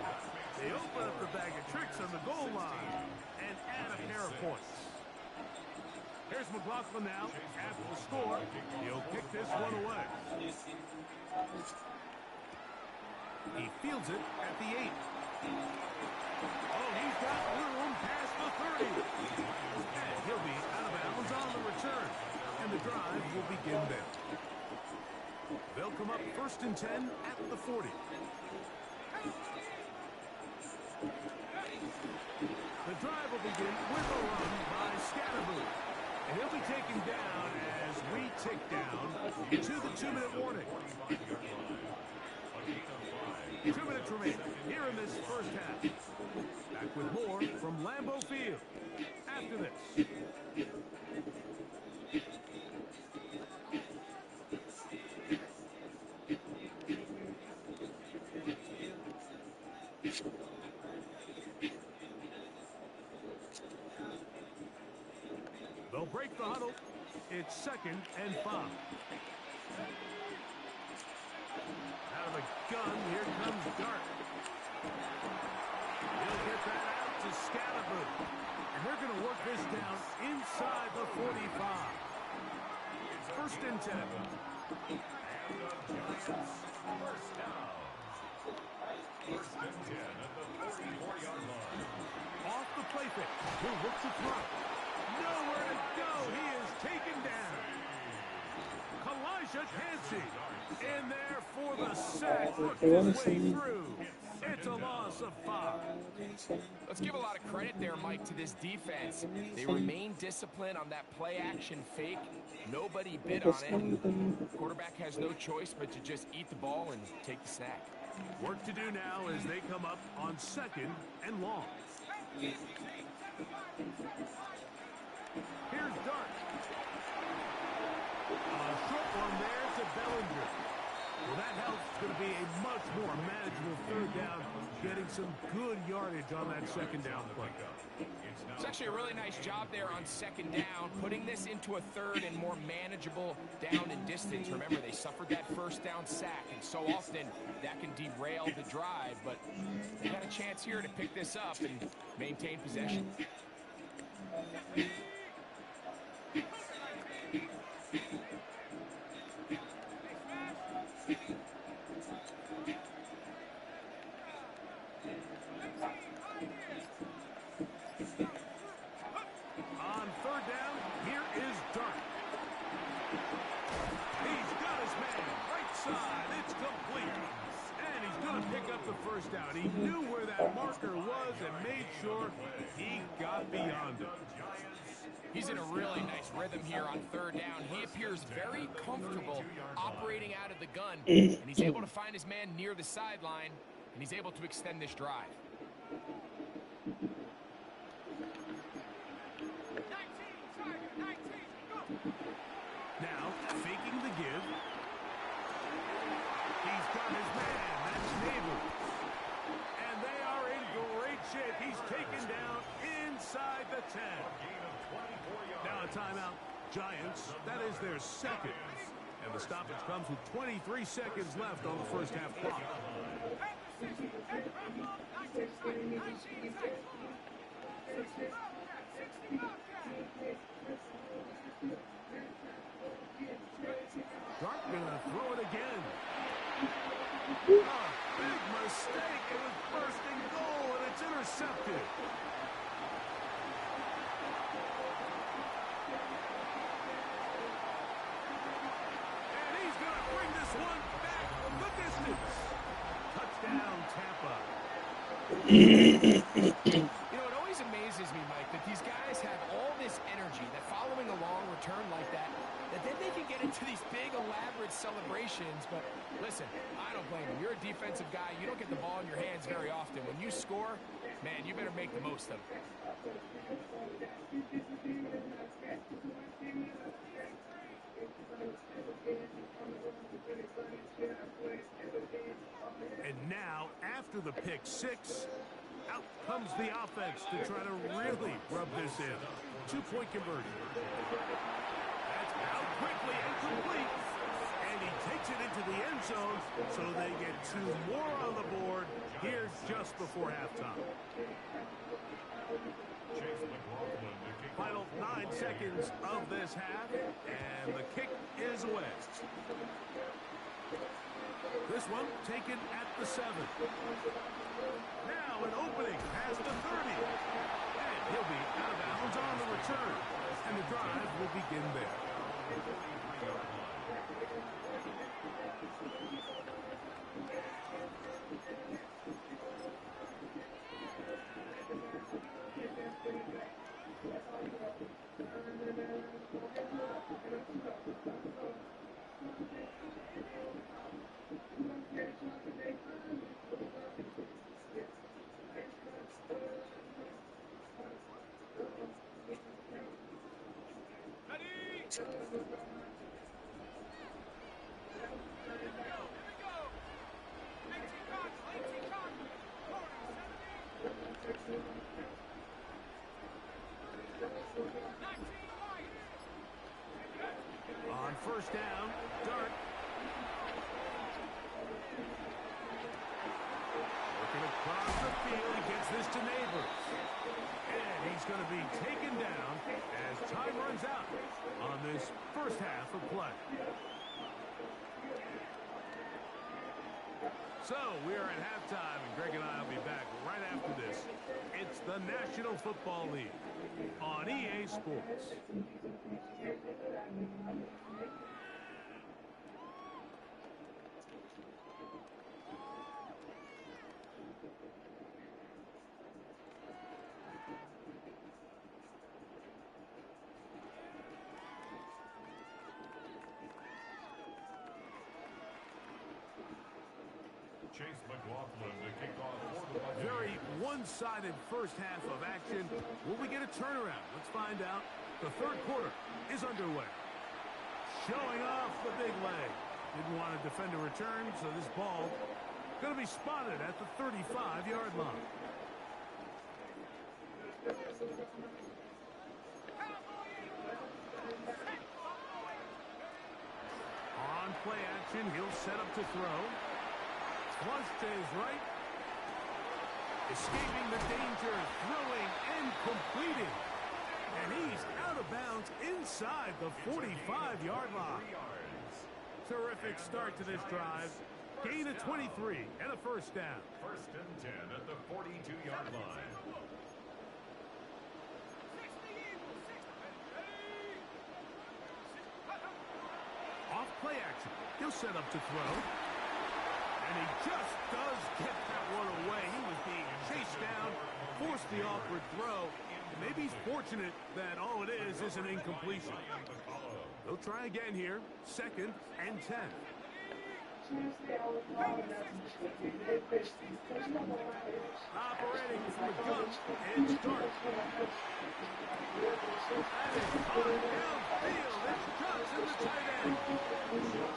Speaker 2: They open up the bag of tricks on the goal line and add a pair of points. Here's McLaughlin now. After the score, he'll kick this one away. He fields it at the 8. Oh, he's got room past the 30. And he'll be out of bounds on the return. And the drive will begin there. They'll come up 1st and 10 at the 40. The drive will begin with a run by Scatterboo. And he'll be taken down as we tick down to the 2-minute warning. 2 minutes remaining here in this 1st half. Back with more from Lambeau Field after this. They'll break the huddle. It's 2nd and 5. Out of the gun, here comes Dart. He'll get that out to Scalaboo. And they're going to work this down inside the 45. First and 10.
Speaker 3: And the Giants first down. First and 10 at the 44-yard line.
Speaker 2: Off the play fake. He'll look to throw. Nowhere to go. He is taken down. Kalijah Kancey in there for the sack. Worked his way through. It's a loss of 5.
Speaker 4: Let's give a lot of credit there, Mike, to this defense. They remain disciplined on that play-action fake. Nobody bid on it. Quarterback has no choice but to just eat the ball and take the snack.
Speaker 2: Work to do now as they come up on 2nd and long. Here's Dart. A short one there to Bellinger. Well, that helps. It's going to be a much more manageable 3rd down, getting some good yardage on that 2nd down play.
Speaker 4: It's actually a really nice job there on 2nd down, putting this into a 3rd and more manageable down and distance. Remember, they suffered that 1st down sack, and so often that can derail the drive, but they got a chance here to pick this up and maintain possession.
Speaker 2: On 3rd down, here is Dart. He's got his man right side. It's complete. And he's going to pick up the 1st down. He knew where that marker was and made sure he got beyond it.
Speaker 4: He's in a really nice rhythm here on 3rd down. He appears very comfortable operating out of the gun, and he's able to find his man near the sideline, and he's able to extend this drive.
Speaker 2: Now, faking the give. He's got his man. That's Nabel. And they are in great shape. He's taken down inside the 10. Now a timeout. Giants, that is their 2nd. And the stoppage comes with 23 seconds left on the 1st half clock. Dart gonna throw it again. Oh, big mistake. It was first and goal, and it's intercepted. And he's gonna bring this one back from the distance. Touchdown, Tampa.
Speaker 4: You know, it always amazes me, Mike, that these guys have all this energy, that following a long return like that then they can get into these big, elaborate celebrations. But listen, I don't blame them. You're a defensive guy. You don't get the ball in your hands very often. When you score, man, you better make the most of it.
Speaker 2: And now, after the pick six, out comes the offense to try to really rub this in. 2-point conversion. That's out quickly and complete. And he takes it into the end zone, so they get 2 more on the board here just before halftime. Final 9 seconds of this half, and the kick is away. This one taken at the 7. Now an opening past the 30. And he'll be out of bounds on the return. And the drive will begin there. On first down, Dart Working across the field, he gets this to Neighbors. And he's going to be taken down as time runs out on this first half of play. So we are at halftime, and Greg and I will be back right after this. It's the National Football League on EA Sports.
Speaker 3: Chase McLaughlin to kick off for the Buccaneers.
Speaker 2: Very one-sided first half of action. Will we get a turnaround? Let's find out. The third quarter is underway. Showing off the big leg. Didn't want to defend a return, so this ball going to be spotted at the 35-yard line. On play action, he'll set up to throw. Flush to his right. Escaping the danger, throwing and completing. And he's out of bounds inside the 45-yard line. Terrific start to this drive. Gain of 23 and a first down.
Speaker 3: First and 10 at the 42-yard line.
Speaker 2: Off play action. He'll set up to throw. And he just does get that one away. He was being chased down, forced the awkward throw. Maybe he's fortunate that all it is an incompletion. They'll try again here. Second and 10. Operating from the gun and start. That is caught downfield. It's Johnson, the tight end.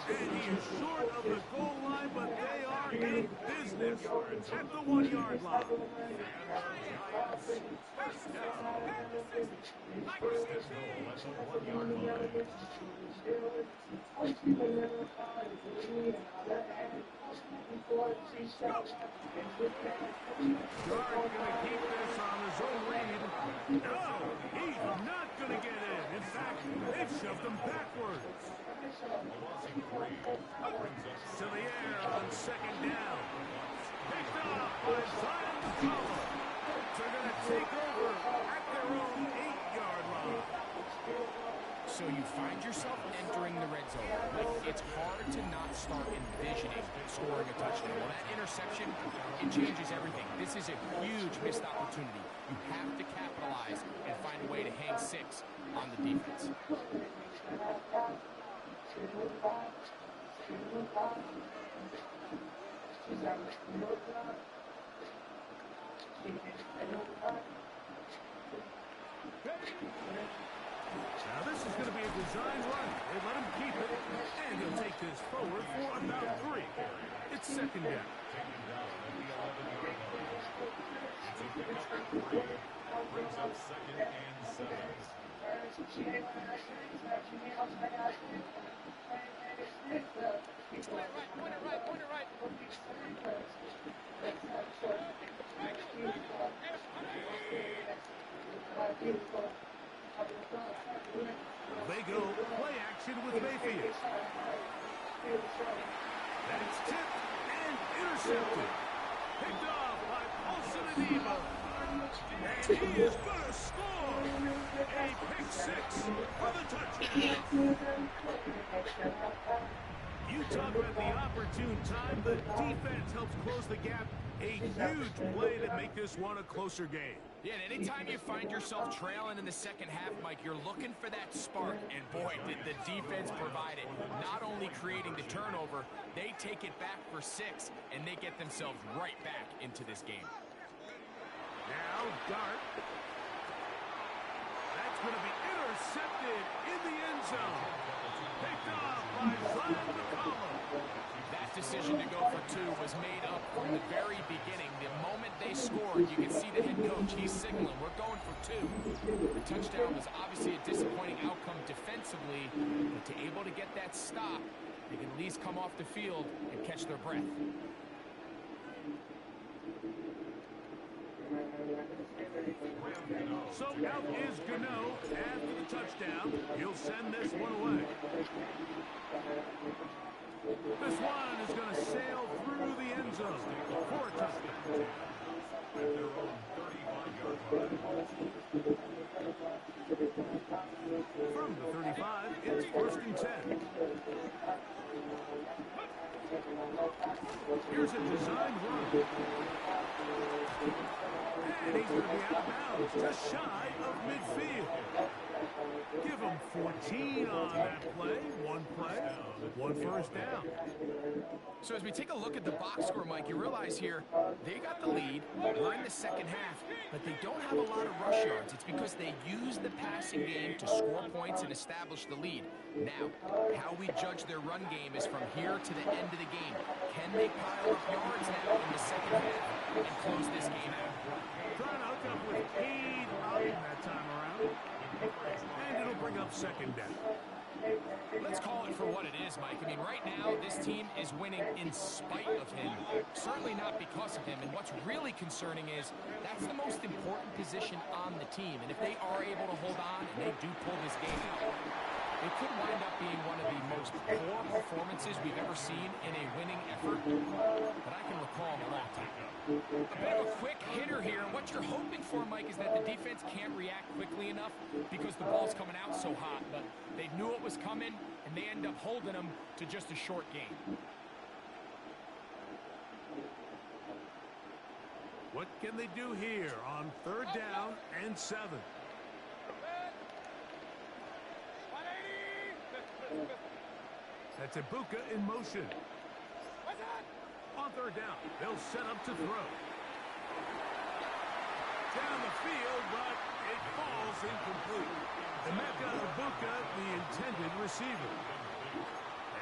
Speaker 2: And he is short of the goal line, but they are in business at the 1-yard line.
Speaker 3: First and goal at the 1-yard line.
Speaker 2: Dart going to keep this on his own read. No, he's not going to get in. In fact, they've shoved him backwards. To the air on second down. Picked up by Zion McCollum. They're going to take over at their own 8-yard line.
Speaker 4: So you find yourself entering the red zone. Like, it's hard to not start envisioning scoring a touchdown. Well, that interception, it changes everything. This is a huge missed opportunity. You have to capitalize and find a way to hang 6 on the defense.
Speaker 2: Now this is going to be a design run. They let him keep it, and he'll take this forward for about 3. It's second down.
Speaker 3: Taken down at the 11-yard line. It's a pickup of 3. Brings up second and 7.
Speaker 5: Point it right.
Speaker 2: They go play action with Mayfield. That's tipped and intercepted. Picked off by Paulson Adebo. And he is going to score a pick 6 for the touchdown. You talk about the opportune time. The defense helps close the gap. A huge play to make this one a closer game.
Speaker 4: Yeah, and anytime you find yourself trailing in the second half, Mike, you're looking for that spark. And boy, did the defense provide it. Not only creating the turnover, they take it back for 6, and they get themselves right back into this game.
Speaker 2: Now, Dart. That's going to be intercepted in the end zone. Picked off by Zion McCollum.
Speaker 4: That decision to go for 2 was made up from the very beginning. The moment they scored, you can see the head coach. He's signaling, we're going for 2. The touchdown was obviously a disappointing outcome defensively, but to able to get that stop, They can at least come off the field and catch their breath.
Speaker 2: So out is Gano after the touchdown. He'll send this one away. This one is going to sail through the end zone for a touchdown.
Speaker 3: At their own 35-yard line.
Speaker 2: From the 35, it's 1st and 10. Here's a designed run. And he's going to be out of bounds, just shy of midfield. Give him 14 on that play. One first down.
Speaker 4: So as we take a look at the box score, Mike, you realize here they got the lead. We're in the second half, but they don't have a lot of rush yards. It's because they use the passing game to score points and establish the lead. Now, how we judge their run game is from here to the end of the game. Can they pile up yards now in the second half and close this game out?
Speaker 2: Trying to hook up with Cade Otton that time around. And it'll bring up 2nd down.
Speaker 4: Let's call it for what it is, Mike. I mean, right now, this team is winning in spite of him. Certainly not because of him. And what's really concerning is that's the most important position on the team. And if they are able to hold on and they do pull this game out, it could wind up being one of the most poor performances we've ever seen in a winning effort that I can recall in a long time. A bit of a quick hitter here. And what you're hoping for, Mike, is that the defense can't react quickly enough because the ball's coming out so hot. But they knew it was coming, and they end up holding them to just a short game.
Speaker 2: What can they do here on 3rd down and 7? That's Ibuka in motion. On 3rd down, they'll set up to throw. Down the field, but it falls incomplete. Emeka Ibuka, the intended receiver.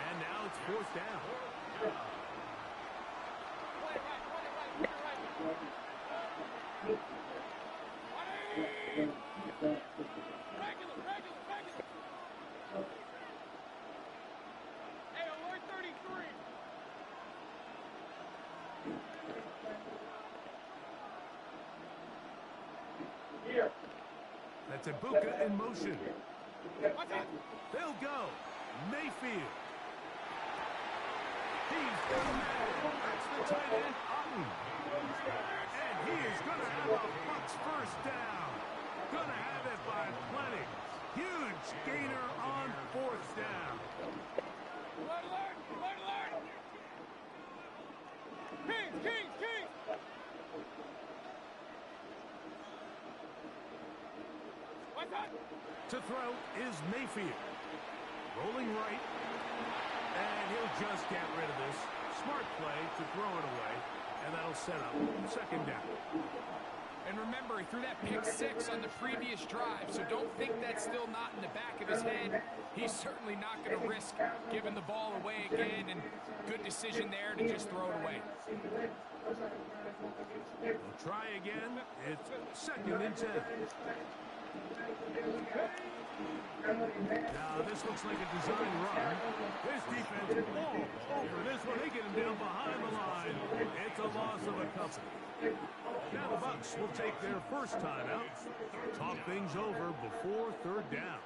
Speaker 2: And now it's 4th down. That's Ibuka in motion. They'll go. Mayfield. He's got a man. That's the tight end, Otton. And he is going to have a Bucs first down. Going to have it by plenty. Huge gainer on 4th down. Kings! To throw is Mayfield. Rolling right. And he'll just get rid of this. Smart play to throw it away. And that'll set up 2nd down.
Speaker 4: And remember, he threw that pick 6 on the previous drive, so don't think that's still not in the back of his head. He's certainly not going to risk giving the ball away again, and good decision there to just throw it away.
Speaker 2: We'll try again. It's 2nd and 10. Now, this looks like a design run. This defense falls over this one. They get him down behind the line. It's a loss of a couple. Now the Bucs will take their first time out. Talk things over before 3rd down.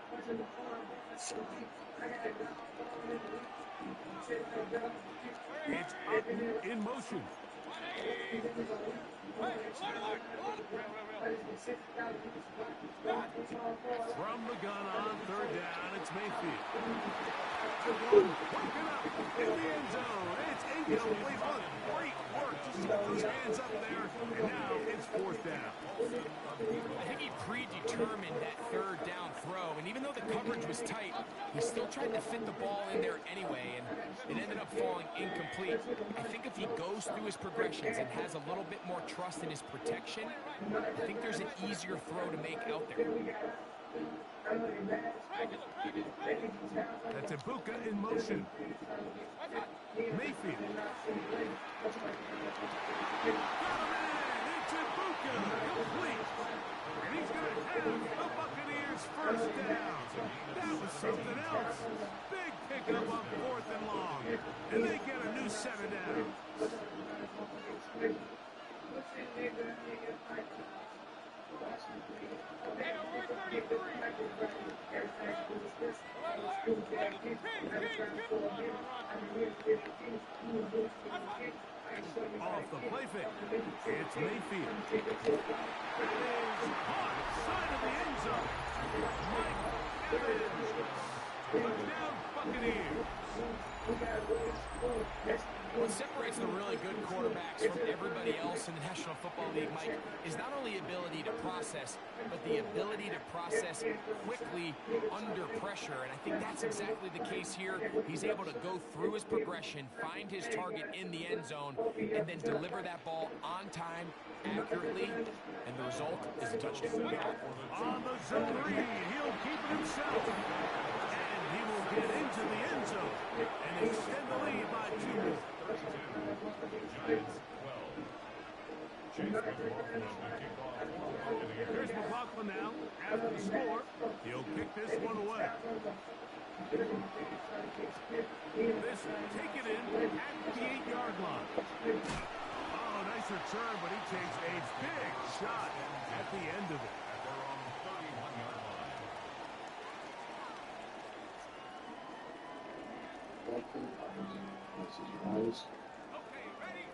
Speaker 2: It's Otton in motion. From the gun on 3rd down, it's Mayfield. Broken up in the end zone. It's incomplete. Great work just to get those hands up there. And now it's 4th down.
Speaker 4: I think he predetermined that 3rd down throw, and even though the coverage was tight, he still tried to fit the ball in there anyway, and it ended up falling incomplete. I think if he goes through his progressions and has a little bit more trust in his protection, I think there's an easier throw to make out there.
Speaker 2: That's Ibuka in motion. Mayfield. It's Ibuka, complete. And he's going to have the Buccaneers first down. That was something else. Big pickup on 4th and long. And they get a new set of downs. Off the play fake. It's Mayfield. That is caught side of the end zone. Mike Evans. Touchdown, Buccaneers.
Speaker 4: What separates the really good quarterbacks from everybody else in the National Football League, Mike, is not only ability to process, but the ability to process quickly under pressure. And I think that's exactly the case here. He's able to go through his progression, find his target in the end zone, and then deliver that ball on time, accurately, and the result is a touchdown.
Speaker 2: On the zone read, he'll keep it himself. And he will get into the end zone and extend the lead by 2 more.
Speaker 3: Giants 12. Chase with McLaughlin on the kickoff for the Buccaneers.
Speaker 2: Here's McLaughlin now. After the score, he'll kick this one away. This taken in at the 8-yard line. Oh, nice return, but he takes a big shot at the end of it.
Speaker 3: At their own 31-yard line.
Speaker 2: Okay, ready?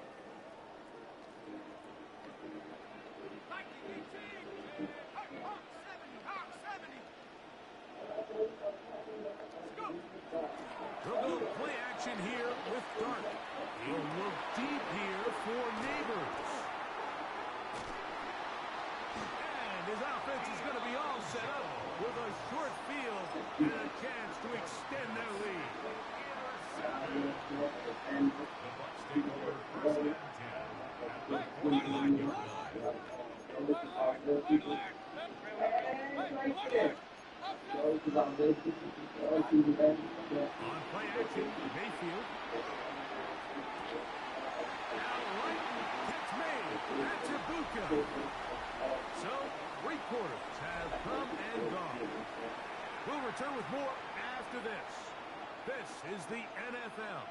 Speaker 2: They'll go play action here with Dart. He'll look deep here for Neighbors. And his offense is going to be all set up with a short field and a chance to extend their lead.
Speaker 3: The Bucs take over first and 10 at the 49-yard line.
Speaker 2: On play action, Mayfield. Now right, catch made. That's Ibuka. So, 3 quarters have come and gone. We'll return with more after this. This is the NFL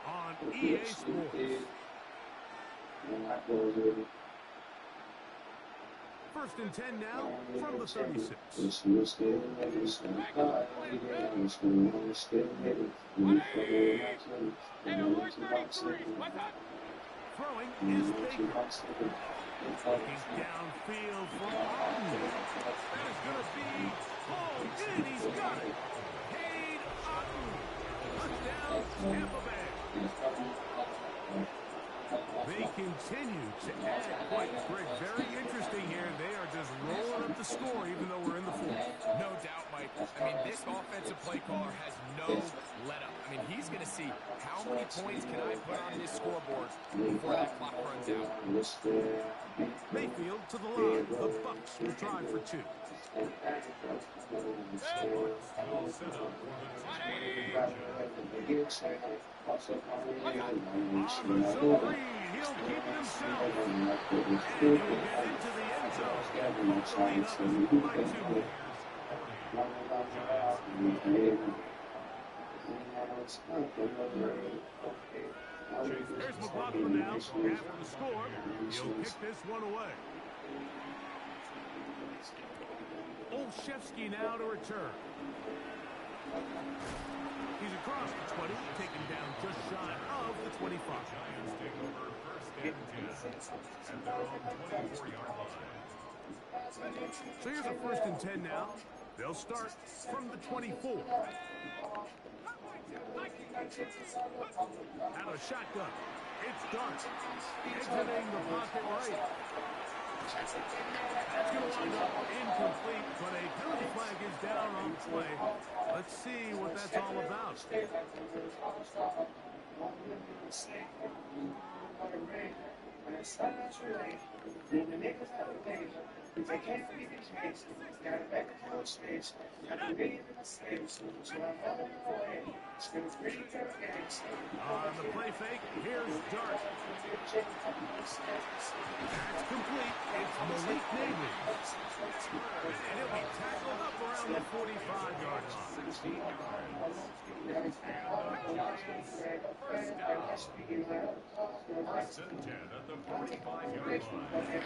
Speaker 2: on EA Sports. First and 10 now from the 36. Throwing is Baker. Looking downfield for Martin. That is going to be pulled in. He's got it. Cade Otton. Touchdown, Tampa Bay. They continue to add points. Greg, very interesting here. They are just rolling up the score even though we're in the fourth.
Speaker 4: No doubt, Mike. I mean, this offensive play caller has no let-up. I mean, he's going to see how many points can I put on this scoreboard before that clock runs out.
Speaker 2: Mayfield to the line. The Bucs will try for 2.
Speaker 3: The Bucs will set up for the 2-point
Speaker 2: On the zone read, he'll keep it himself. And he'll get into the end zone. Hopefully not by 2 more. Here's McLaughlin now. After the score, he'll kick this one away. Olszewski now to return. He's across the 20, taken down just shy of the 25.
Speaker 3: Giants take over first and 10 at their own 24-yard line.
Speaker 2: So here's a first and 10 now. They'll start from the 24. Out of shotgun. It's Dart. Exiting the pocket right. That's going to wind up incomplete, but a penalty flag is down on play. Let's see what that's all about. On the play fake, here's Dart. That's complete. It's Malik Neighbors. And he'll be tackled up around the 45-yard line.
Speaker 3: First and 10 at the 45-yard line.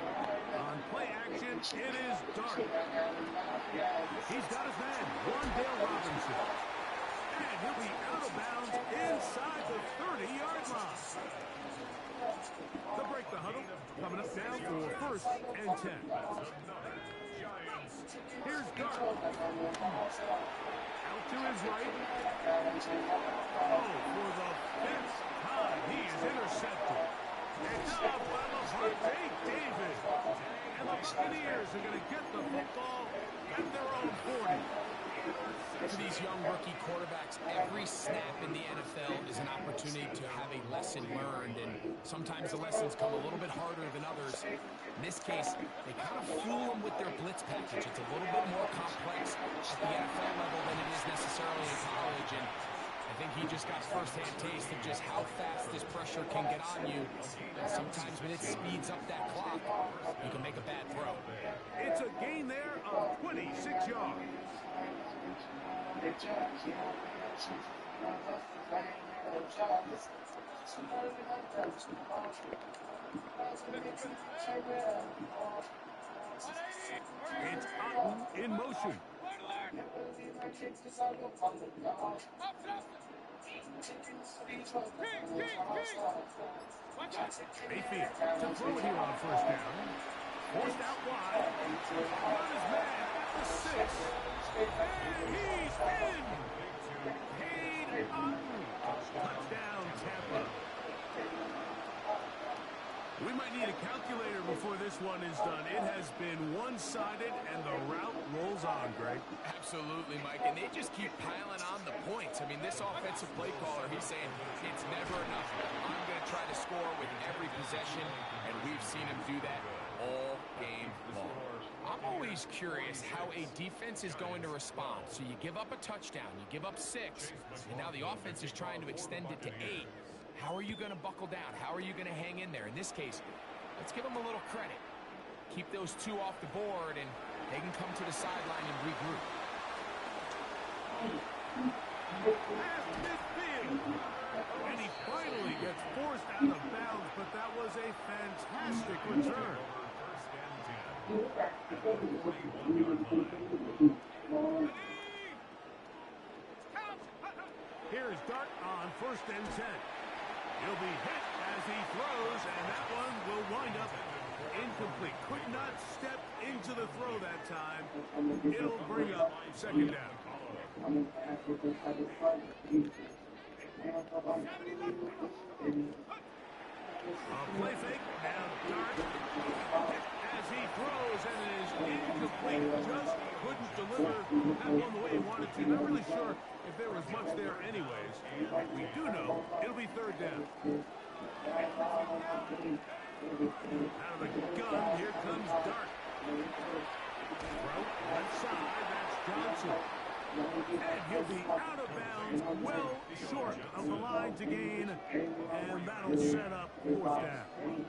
Speaker 2: On play action, it is Dart. He's got his man, Wandale Robinson. And he'll be out of bounds inside the 30-yard line. They'll break the huddle. Coming up now for first and 10. Here's Dart. Out to his right. Oh, for the fifth time, he is intercepted. Picked up by Lavonte David. And the Buccaneers are going to get the football at their own 40.
Speaker 4: For these young rookie quarterbacks, every snap in the NFL is an opportunity to have a lesson learned, and sometimes the lessons come a little bit harder than others. In this case, they kind of fool them with their blitz package. It's a little bit more complex at the NFL level than it is necessarily in college, and I think he just got first-hand taste of just how fast this pressure can get on you. And sometimes when it speeds up that clock, you can make a bad throw.
Speaker 2: It's a gain there of 26 yards. It's Otten in motion. Mayfield to throw it here on first down. Forced out wide. On his man at the 6. And he's in. Cade Otten. Touchdown, Tampa. We might need a calculator before this one is done. It has been one-sided, and the route rolls on, Greg.
Speaker 4: Absolutely, Mike, and they just keep piling on the points. I mean, this offensive play caller, he's saying it's never enough. I'm going to try to score with every possession, and we've seen him do that all game long. I'm always curious how a defense is going to respond. So you give up a touchdown, you give up 6, and now the offense is trying to extend it to 8. How are you going to buckle down? How are you going to hang in there? In this case, let's give them a little credit. Keep those 2 off the board, and they can come to the sideline and regroup.
Speaker 2: Past midfield. And he finally gets forced out of bounds, but that was a fantastic return. Here's Dart on first and 10. He'll be hit as he throws, and that one will wind up incomplete. Could not step into the throw that time. It'll bring up second down. A play fake. Now Dart hit as he throws, and it is incomplete. Just couldn't deliver that one the way he wanted to. Not really sure if there was much there anyways. We do know it'll be third down. Out of the gun, here comes Dart. Route left side, that's Johnson. And he'll be out of bounds, well short of the line to gain, and that'll set up fourth down.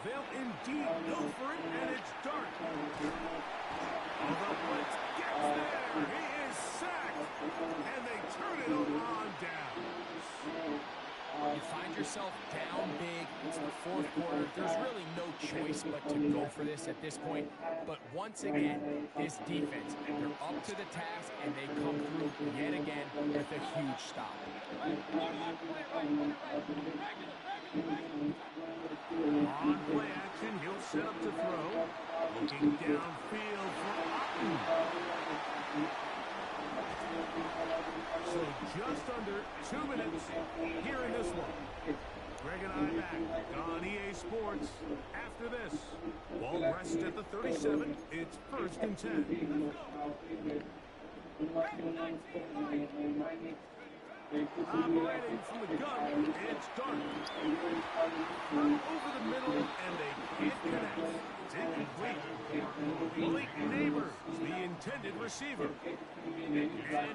Speaker 2: They'll indeed go for it, and it's Dart. Although Blitz gets there, he is sacked, and they turn it on down.
Speaker 4: You find yourself down big. It's the fourth quarter. There's really no choice but to go for this at this point. But once again, this defense, they're up to the task, and they come through yet again with a huge stop.
Speaker 2: On play action, he'll set up to throw. Looking downfield for Otten. So just under 2 minutes here in this one. Greg and I back on EA Sports after this. Ball rests at the 37. It's first and 10. Operating from the gun, it's Dart. Throw over the middle, and they can't connect. It's incomplete. Malik Neighbors, the intended receiver. And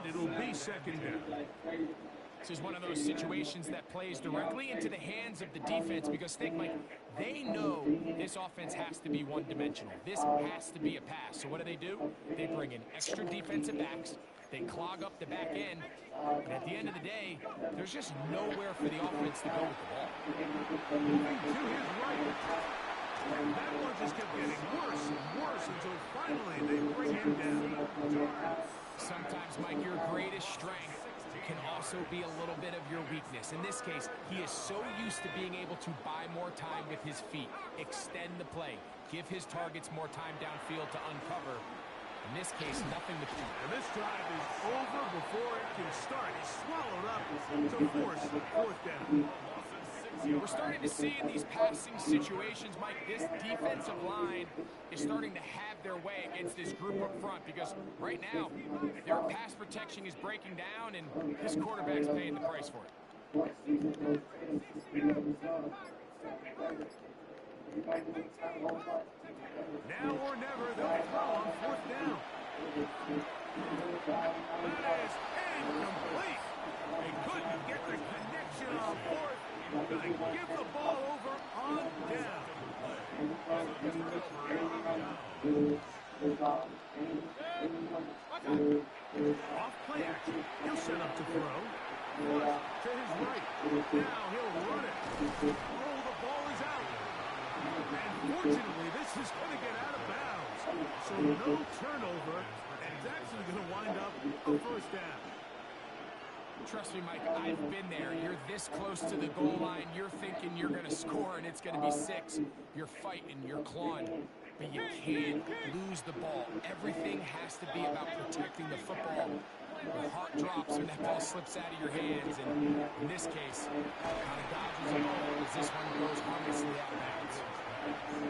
Speaker 2: it'll be second down.
Speaker 4: This is one of those situations that plays directly into the hands of the defense because, think, Mike, they know this offense has to be one-dimensional. This has to be a pass. So what do? They bring in extra defensive backs. They clog up the back end. And at the end of the day, there's just nowhere for the offense to go with the ball.
Speaker 2: Moving to his right. And that one just kept getting worse and worse until finally they bring him down.
Speaker 4: Sometimes, Mike, your greatest strength can also be a little bit of your weakness. In this case, he is so used to being able to buy more time with his feet, extend the play, give his targets more time downfield to uncover. In this case, nothing to do.
Speaker 2: And this drive is over before it can start. He's swallowed up to force fourth down.
Speaker 4: We're starting to see in these passing situations, Mike, this defensive line is starting to have their way against this group up front because right now, their pass protection is breaking down and this quarterback's paying the price for it.
Speaker 2: Now or never, they'll throw on fourth down. That is incomplete. They couldn't get the connection on fourth. Gonna give the ball over on down. Off play action. He'll set up to throw. To his right. Now he'll run it. Oh, the ball is out. And fortunately, this is going to get out of bounds. So no turnover. And it's actually going to wind up a first down.
Speaker 4: Trust me, Mike, I've been there. You're this close to the goal line. You're thinking you're going to score, and it's going to be 6. You're fighting. You're clawing. But you can't lose the ball. Everything has to be about protecting the football. Your heart drops when that ball slips out of your hands. And in this case, kind of dodges a ball as this one goes harmlessly out of bounds.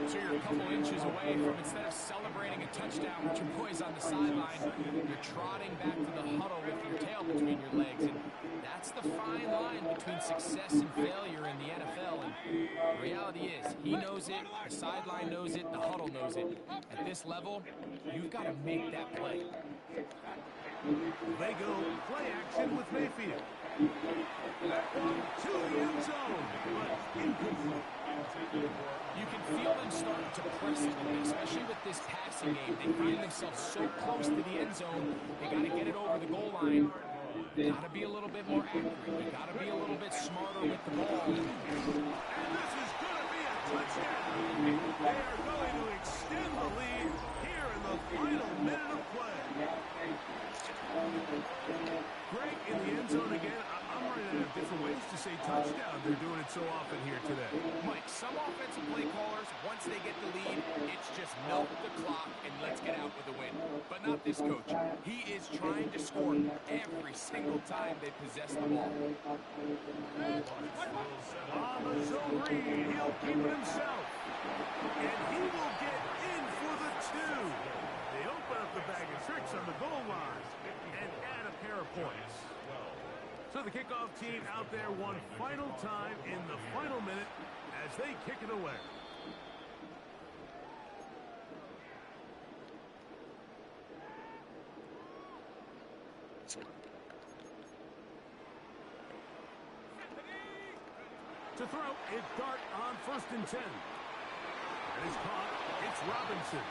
Speaker 4: So you're a couple inches away from, instead of celebrating a touchdown with your boys on the sideline, you're trotting back to the huddle with your tail between your legs. And that's the fine line between success and failure in the NFL. And the reality is, he knows it, the sideline knows it, the huddle knows it. At this level, you've got to make that play.
Speaker 2: They go play action with Mayfield. To the end zone, but incomplete.
Speaker 4: You can feel them starting to press a little bit, especially with this passing game. They find themselves so close to the end zone, they got to get it over the goal line. Got to be a little bit more accurate. You got to be a little bit smarter with the ball.
Speaker 2: And this is going to be a touchdown. They are going to extend the lead here in the final minute of play. Greg, in the end zone again. I'm running out of different ways to say touchdown. They're doing it so often here today.
Speaker 4: Mike, some offensive play callers, once they get the lead, it's just milk the clock and let's get out with a win. But not this coach. He is trying to score every single time they possess the ball.
Speaker 2: On the zone read, he'll keep it himself. And he will get in for the 2. They open up the bag of tricks on the goal line and add a pair of points. So the kickoff team out there one final time in the final minute as they kick it away. To throw, it's Dart on 1st and 10. That is caught. It's Robinson.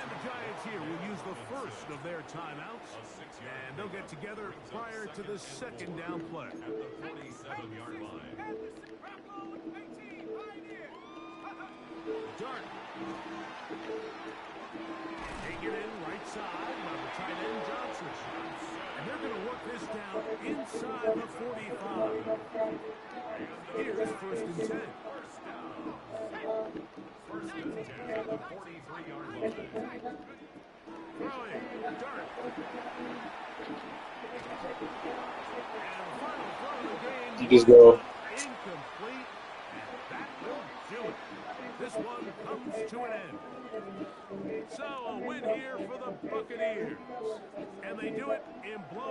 Speaker 2: And the Giants here will use the first of their timeouts. And they'll get together prior to the second down play.
Speaker 3: At the 47-yard line.
Speaker 2: Dart. Take it in right side by the tight end Johnson. And they're going to work this down inside the 45. Here's 1st and 10.
Speaker 3: First and 10 at the 43-yard line.
Speaker 2: Throwing. Dart. And the final throw of the game.
Speaker 1: You just go.
Speaker 2: Incomplete. And that will do it. This one comes to an end. So a win here for the Buccaneers. And they do it in blow.